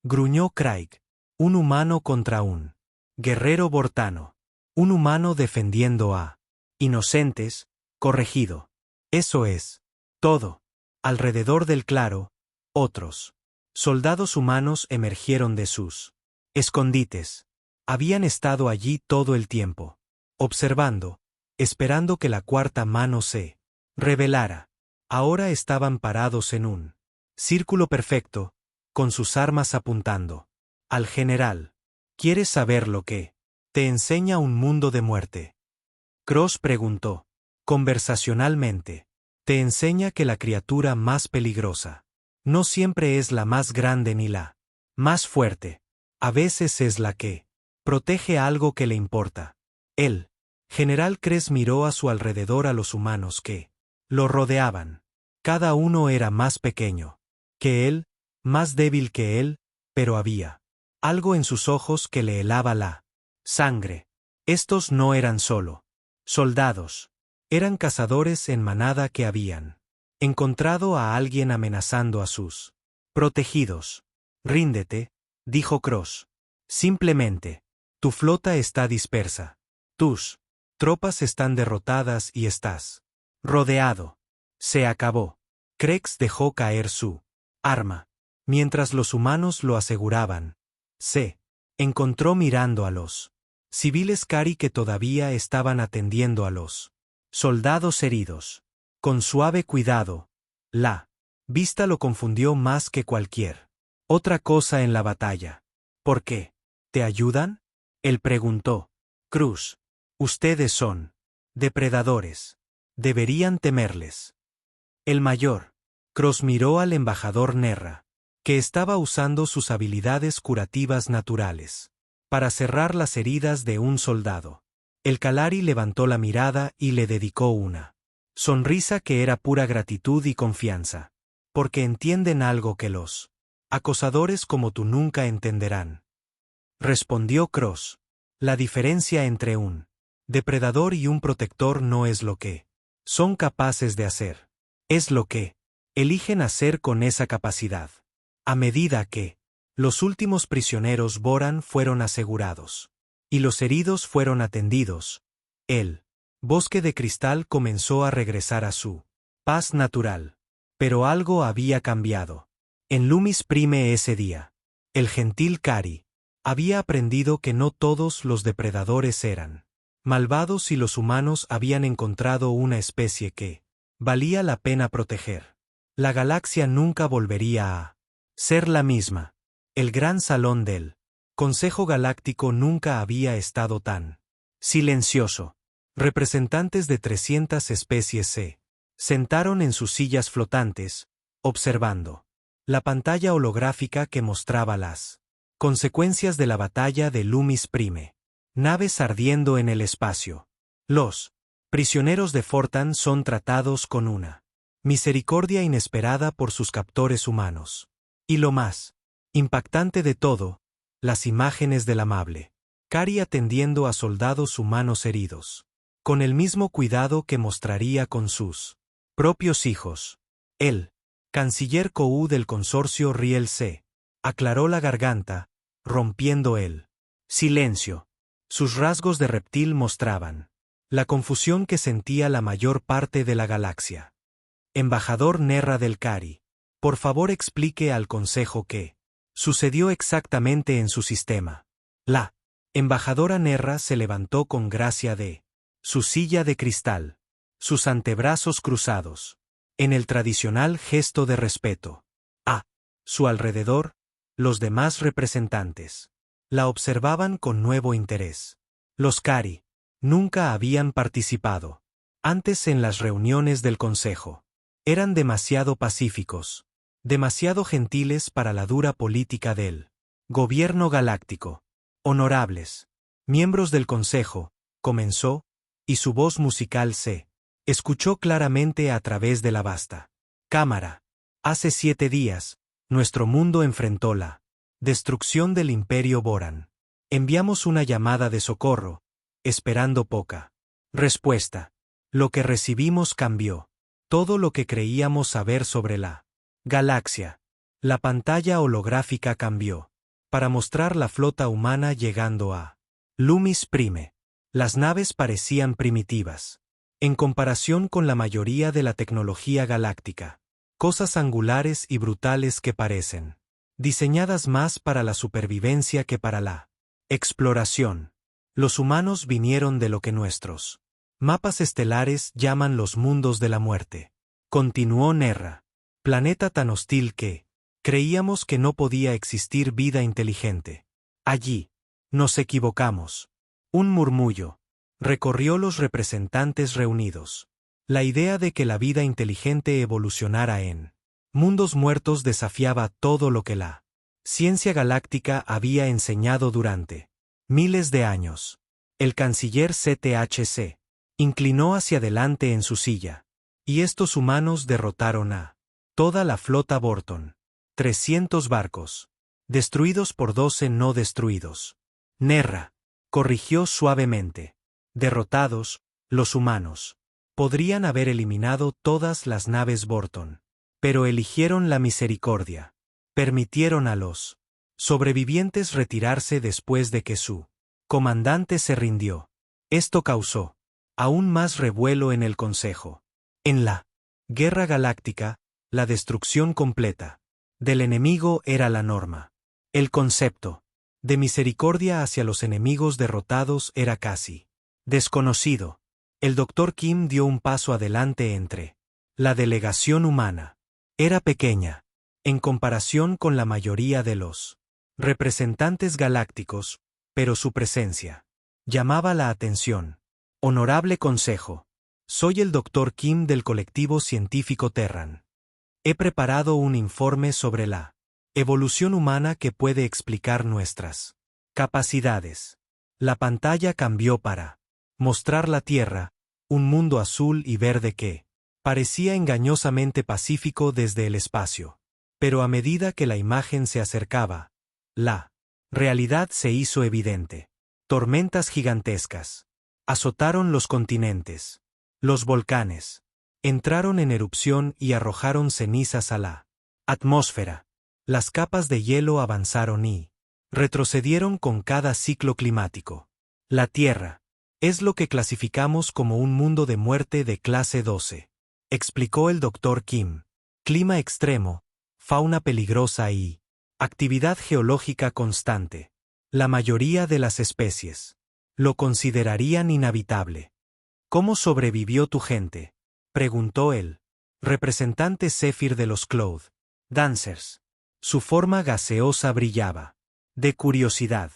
S1: Gruñó Craig. Un humano contra un guerrero bortano. Un humano defendiendo a inocentes, corregido. Eso es todo. Alrededor del claro, otros soldados humanos emergieron de sus escondites. Habían estado allí todo el tiempo, observando, esperando que la cuarta mano se revelara. Ahora estaban parados en un círculo perfecto, con sus armas apuntando al general. ¿Quieres saber lo que te enseña un mundo de muerte? Cross preguntó, conversacionalmente. Te enseña que la criatura más peligrosa no siempre es la más grande ni la más fuerte. A veces es la que protege algo que le importa. El general Cress miró a su alrededor a los humanos que lo rodeaban. Cada uno era más pequeño que él, más débil que él, pero había algo en sus ojos que le helaba la sangre. Estos no eran solo soldados. Eran cazadores en manada que habían encontrado a alguien amenazando a sus protegidos. Ríndete, dijo Cross. Simplemente, tu flota está dispersa. Tus tropas están derrotadas y estás rodeado. Se acabó. Crex dejó caer su arma. Mientras los humanos lo aseguraban, se encontró mirando a los civiles Cari que todavía estaban atendiendo a los soldados heridos. Con suave cuidado, la vista lo confundió más que cualquier otra cosa en la batalla. ¿Por qué? ¿Te ayudan? Él preguntó. Cruz. Ustedes son depredadores. Deberían temerles. El mayor. Cross miró al embajador Nerra, que estaba usando sus habilidades curativas naturales para cerrar las heridas de un soldado. El Kalari levantó la mirada y le dedicó una sonrisa que era pura gratitud y confianza. Porque entienden algo que los acosadores como tú nunca entenderán. Respondió Cross. La diferencia entre un depredador y un protector no es lo que son capaces de hacer. Es lo que eligen hacer con esa capacidad. A medida que los últimos prisioneros Boran fueron asegurados y los heridos fueron atendidos. El bosque de cristal comenzó a regresar a su paz natural. Pero algo había cambiado. En Loomis Prime ese día, el gentil Cary había aprendido que no todos los depredadores eran malvados y los humanos habían encontrado una especie que valía la pena proteger. La galaxia nunca volvería a ser la misma. El gran salón del Consejo Galáctico nunca había estado tan silencioso. Representantes de 300 especies se sentaron en sus sillas flotantes, observando la pantalla holográfica que mostraba las consecuencias de la batalla de Loomis Prime. Naves ardiendo en el espacio. Los prisioneros de Fortan son tratados con una misericordia inesperada por sus captores humanos. Y lo más impactante de todo, las imágenes del amable Cary atendiendo a soldados humanos heridos, con el mismo cuidado que mostraría con sus propios hijos. El canciller Kou del consorcio Riel se aclaró la garganta, rompiendo el silencio. Sus rasgos de reptil mostraban la confusión que sentía la mayor parte de la galaxia. Embajador Nerra del Cary, por favor explique al Consejo qué sucedió exactamente en su sistema. La embajadora Nerra se levantó con gracia de su silla de cristal, sus antebrazos cruzados, en el tradicional gesto de respeto. A su alrededor, los demás representantes la observaban con nuevo interés. Los Cary nunca habían participado antes en las reuniones del Consejo. Eran demasiado pacíficos, demasiado gentiles para la dura política del gobierno galáctico. Honorables miembros del Consejo, comenzó, y su voz musical se escuchó claramente a través de la vasta cámara. Hace 7 días, nuestro mundo enfrentó la destrucción del Imperio Boran. Enviamos una llamada de socorro, esperando poca respuesta. Lo que recibimos cambió todo lo que creíamos saber sobre la galaxia. La pantalla holográfica cambió para mostrar la flota humana llegando a Loomis Prime. Las naves parecían primitivas en comparación con la mayoría de la tecnología galáctica. Cosas angulares y brutales que parecen diseñadas más para la supervivencia que para la exploración. Los humanos vinieron de lo que nuestros mapas estelares llaman los mundos de la muerte. Continuó Nerra. Planeta tan hostil que creíamos que no podía existir vida inteligente. Allí nos equivocamos. Un murmullo recorrió los representantes reunidos. La idea de que la vida inteligente evolucionara en mundos muertos desafiaba todo lo que la ciencia galáctica había enseñado durante miles de años. El canciller CTHC inclinó hacia adelante en su silla. Y estos humanos derrotaron a toda la flota Borton. 300 barcos, destruidos por 12 no destruidos. Nerra corrigió suavemente. Derrotados, los humanos podrían haber eliminado todas las naves Borton. Pero eligieron la misericordia. Permitieron a los sobrevivientes retirarse después de que su comandante se rindió. Esto causó aún más revuelo en el Consejo. En la Guerra Galáctica, la destrucción completa del enemigo era la norma. El concepto de misericordia hacia los enemigos derrotados era casi desconocido. El Dr. Kim dio un paso adelante entre la delegación humana. Era pequeña, en comparación con la mayoría de los representantes galácticos, pero su presencia llamaba la atención. Honorable Consejo, soy el Dr. Kim del colectivo científico Terran. He preparado un informe sobre la evolución humana que puede explicar nuestras capacidades. La pantalla cambió para mostrar la Tierra, un mundo azul y verde que parecía engañosamente pacífico desde el espacio. Pero a medida que la imagen se acercaba, la realidad se hizo evidente. Tormentas gigantescas azotaron los continentes. Los volcanes entraron en erupción y arrojaron cenizas a la atmósfera. Las capas de hielo avanzaron y retrocedieron con cada ciclo climático. La Tierra es lo que clasificamos como un mundo de muerte de clase 12, explicó el Dr. Kim. Clima extremo, fauna peligrosa y actividad geológica constante. La mayoría de las especies lo considerarían inhabitable. ¿Cómo sobrevivió tu gente?, preguntó el representante Zephyr de los Cloud Dancers. Su forma gaseosa brillaba. De curiosidad.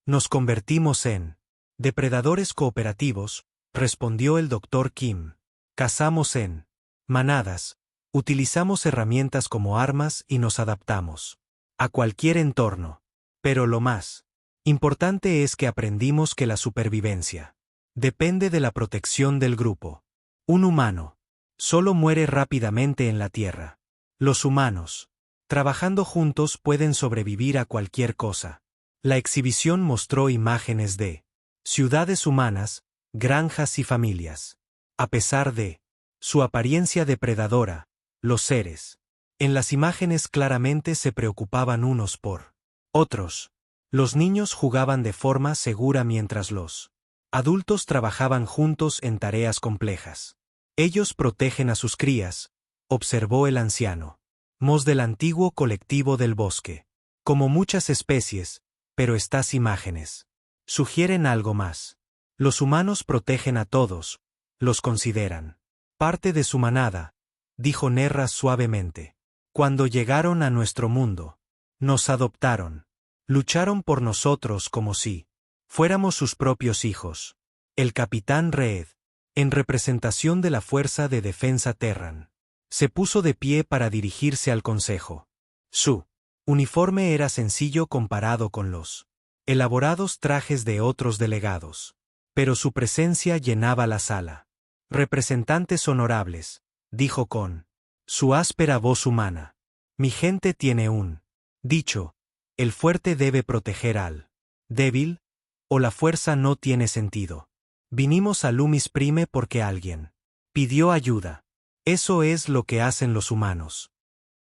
S1: Nos convertimos en depredadores cooperativos, respondió el Dr. Kim. Cazamos en manadas, utilizamos herramientas como armas y nos adaptamos a cualquier entorno. Pero lo más importante es que aprendimos que la supervivencia depende de la protección del grupo. Un humano solo muere rápidamente en la Tierra. Los humanos, trabajando juntos, pueden sobrevivir a cualquier cosa. La exhibición mostró imágenes de ciudades humanas, granjas y familias. A pesar de su apariencia depredadora, los seres en las imágenes claramente se preocupaban unos por otros. Los niños jugaban de forma segura mientras los adultos trabajaban juntos en tareas complejas. Ellos protegen a sus crías, observó el anciano. Mos del antiguo colectivo del bosque. Como muchas especies, pero estas imágenes sugieren algo más. Los humanos protegen a todos, los consideran parte de su manada, dijo Nerra suavemente. Cuando llegaron a nuestro mundo, nos adoptaron. Lucharon por nosotros como si fuéramos sus propios hijos. El capitán Reed, en representación de la Fuerza de Defensa Terran, se puso de pie para dirigirse al consejo. Su uniforme era sencillo comparado con los elaborados trajes de otros delegados, pero su presencia llenaba la sala. Representantes honorables, dijo con su áspera voz humana. Mi gente tiene un dicho: el fuerte debe proteger al débil, o la fuerza no tiene sentido. Vinimos a Loomis Prime porque alguien pidió ayuda. Eso es lo que hacen los humanos.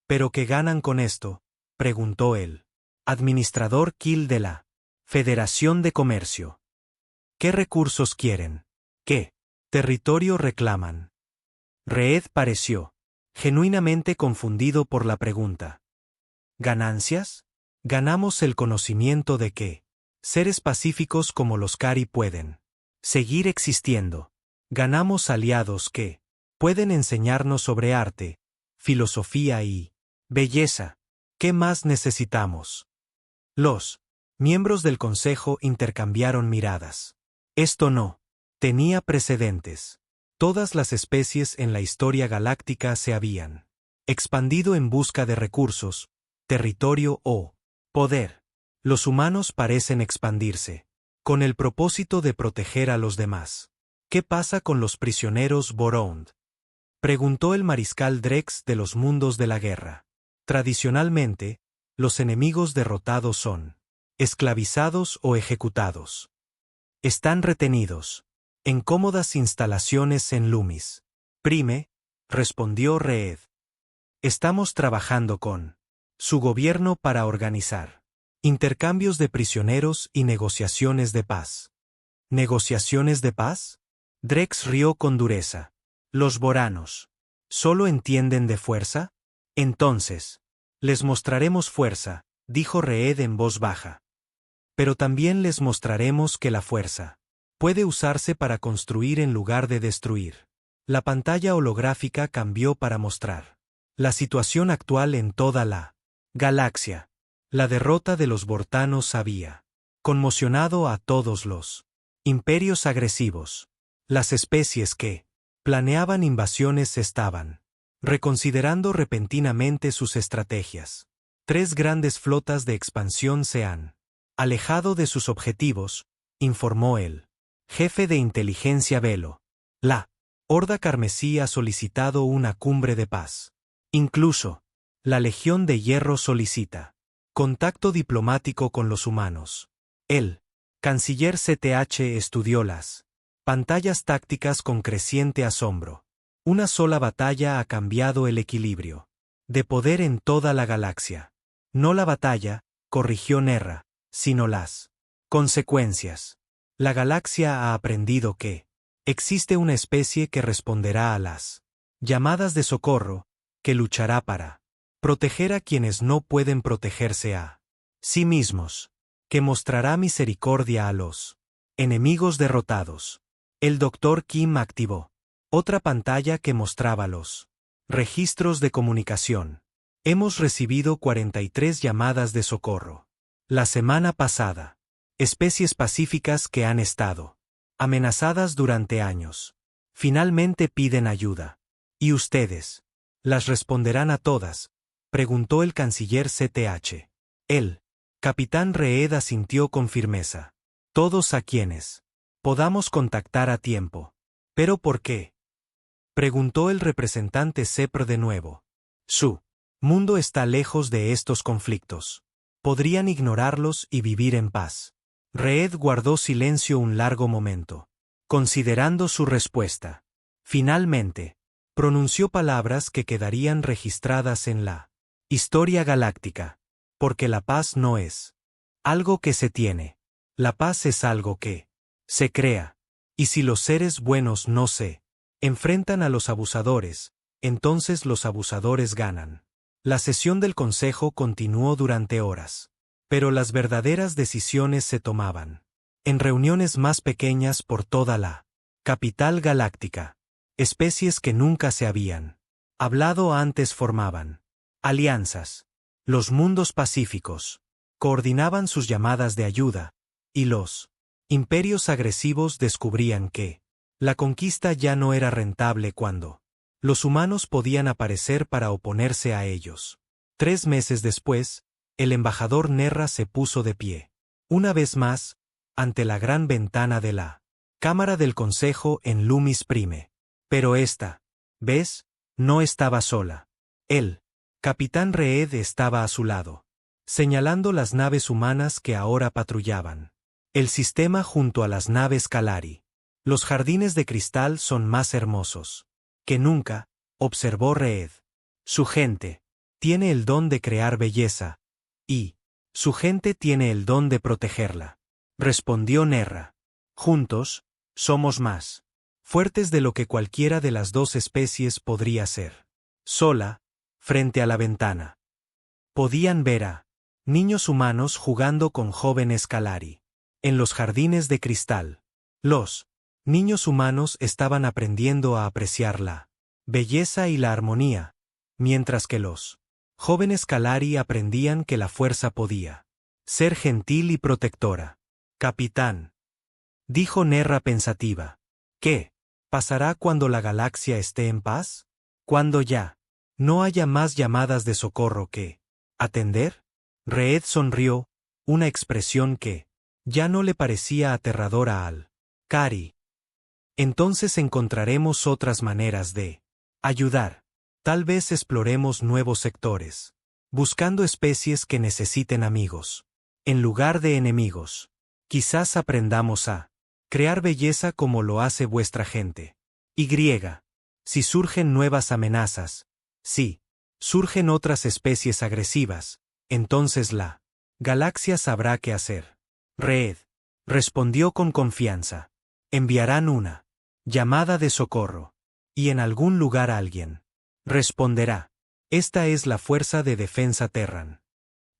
S1: ¿Pero qué ganan con esto?, preguntó el administrador Kill de la Federación de Comercio. ¿Qué recursos quieren? ¿Qué territorio reclaman? Reed pareció genuinamente confundido por la pregunta. ¿Ganancias? Ganamos el conocimiento de que seres pacíficos como los Kari pueden seguir existiendo. Ganamos aliados que pueden enseñarnos sobre arte, filosofía y belleza. ¿Qué más necesitamos? Los miembros del consejo intercambiaron miradas. Esto no tenía precedentes. Todas las especies en la historia galáctica se habían expandido en busca de recursos, territorio o poder. Los humanos parecen expandirse con el propósito de proteger a los demás. ¿Qué pasa con los prisioneros Borond?, preguntó el mariscal Drex de los mundos de la guerra. Tradicionalmente, los enemigos derrotados son esclavizados o ejecutados. Están retenidos en cómodas instalaciones en Loomis Prime, respondió Reed. Estamos trabajando con su gobierno para organizar intercambios de prisioneros y negociaciones de paz. ¿Negociaciones de paz? Drex rió con dureza. ¿Los boranos solo entienden de fuerza? Entonces, les mostraremos fuerza, dijo Reed en voz baja. Pero también les mostraremos que la fuerza puede usarse para construir en lugar de destruir. La pantalla holográfica cambió para mostrar la situación actual en toda la galaxia. La derrota de los Vortanos había conmocionado a todos los imperios agresivos. Las especies que planeaban invasiones estaban reconsiderando repentinamente sus estrategias. 3 grandes flotas de expansión se han alejado de sus objetivos, informó el jefe de inteligencia Velo. La Horda Carmesí ha solicitado una cumbre de paz. Incluso, la Legión de Hierro solicita contacto diplomático con los humanos. El canciller CTH estudió las pantallas tácticas con creciente asombro. Una sola batalla ha cambiado el equilibrio de poder en toda la galaxia. No la batalla, corrigió Nerra, sino las consecuencias. La galaxia ha aprendido que existe una especie que responderá a las llamadas de socorro, que luchará para proteger a quienes no pueden protegerse a sí mismos, que mostrará misericordia a los enemigos derrotados. El Dr. Kim activó otra pantalla que mostraba los registros de comunicación. Hemos recibido 43 llamadas de socorro la semana pasada. Especies pacíficas que han estado amenazadas durante años. Finalmente piden ayuda. ¿Y ustedes? ¿Las responderán a todas?, preguntó el canciller CTH. El capitán Reed asintió con firmeza. Todos a quienes podamos contactar a tiempo. ¿Pero por qué?, preguntó el representante CEPR de nuevo. Su mundo está lejos de estos conflictos. Podrían ignorarlos y vivir en paz. Reed guardó silencio un largo momento, considerando su respuesta. Finalmente, pronunció palabras que quedarían registradas en la historia galáctica. Porque la paz no es algo que se tiene. La paz es algo que se crea. Y si los seres buenos no se enfrentan a los abusadores, entonces los abusadores ganan. La sesión del consejo continuó durante horas. Pero las verdaderas decisiones se tomaban en reuniones más pequeñas por toda la capital galáctica. Especies que nunca se habían hablado antes formaban alianzas. Los mundos pacíficos coordinaban sus llamadas de ayuda, y los imperios agresivos descubrían que la conquista ya no era rentable cuando los humanos podían aparecer para oponerse a ellos. 3 meses después, el embajador Nerra se puso de pie, una vez más, ante la gran ventana de la Cámara del Consejo en Loomis Prime. Pero esta vez, no estaba sola. El capitán Reed estaba a su lado, señalando las naves humanas que ahora patrullaban el sistema junto a las naves Kalari. Los jardines de cristal son más hermosos que nunca, observó Reed. Su gente tiene el don de crear belleza, y su gente tiene el don de protegerla, respondió Nerra. Juntos, somos más fuertes de lo que cualquiera de las dos especies podría ser. Sola, frente a la ventana, podían ver a niños humanos jugando con jóvenes Kalari. En los jardines de cristal, los niños humanos estaban aprendiendo a apreciar la belleza y la armonía, mientras que los jóvenes Kalari aprendían que la fuerza podía ser gentil y protectora. Capitán, dijo Nerra pensativa, ¿qué pasará cuando la galaxia esté en paz? Cuando ya no haya más llamadas de socorro que atender. Reed sonrió, una expresión que ya no le parecía aterradora al Cari. Entonces encontraremos otras maneras de ayudar. Tal vez exploremos nuevos sectores, buscando especies que necesiten amigos, en lugar de enemigos. Quizás aprendamos a crear belleza como lo hace vuestra gente. Y. Si surgen nuevas amenazas, si surgen otras especies agresivas, entonces la galaxia sabrá qué hacer. Reed respondió con confianza. Enviarán una llamada de socorro, y en algún lugar alguien responderá. Esta es la fuerza de defensa Terran.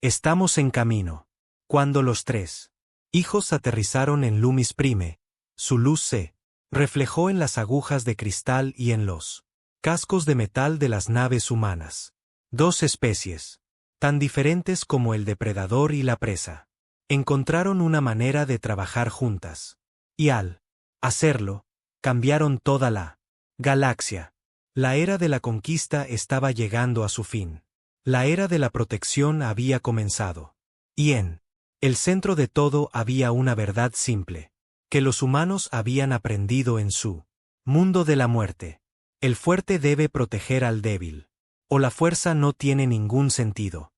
S1: Estamos en camino. Cuando los 3 hijos aterrizaron en Loomis Prime, su luz se reflejó en las agujas de cristal y en los cascos de metal de las naves humanas. 2 especies, tan diferentes como el depredador y la presa, encontraron una manera de trabajar juntas. Y al hacerlo, cambiaron toda la galaxia. La era de la conquista estaba llegando a su fin. La era de la protección había comenzado. Y en el centro de todo había una verdad simple, que los humanos habían aprendido en su mundo de la muerte. El fuerte debe proteger al débil, o la fuerza no tiene ningún sentido.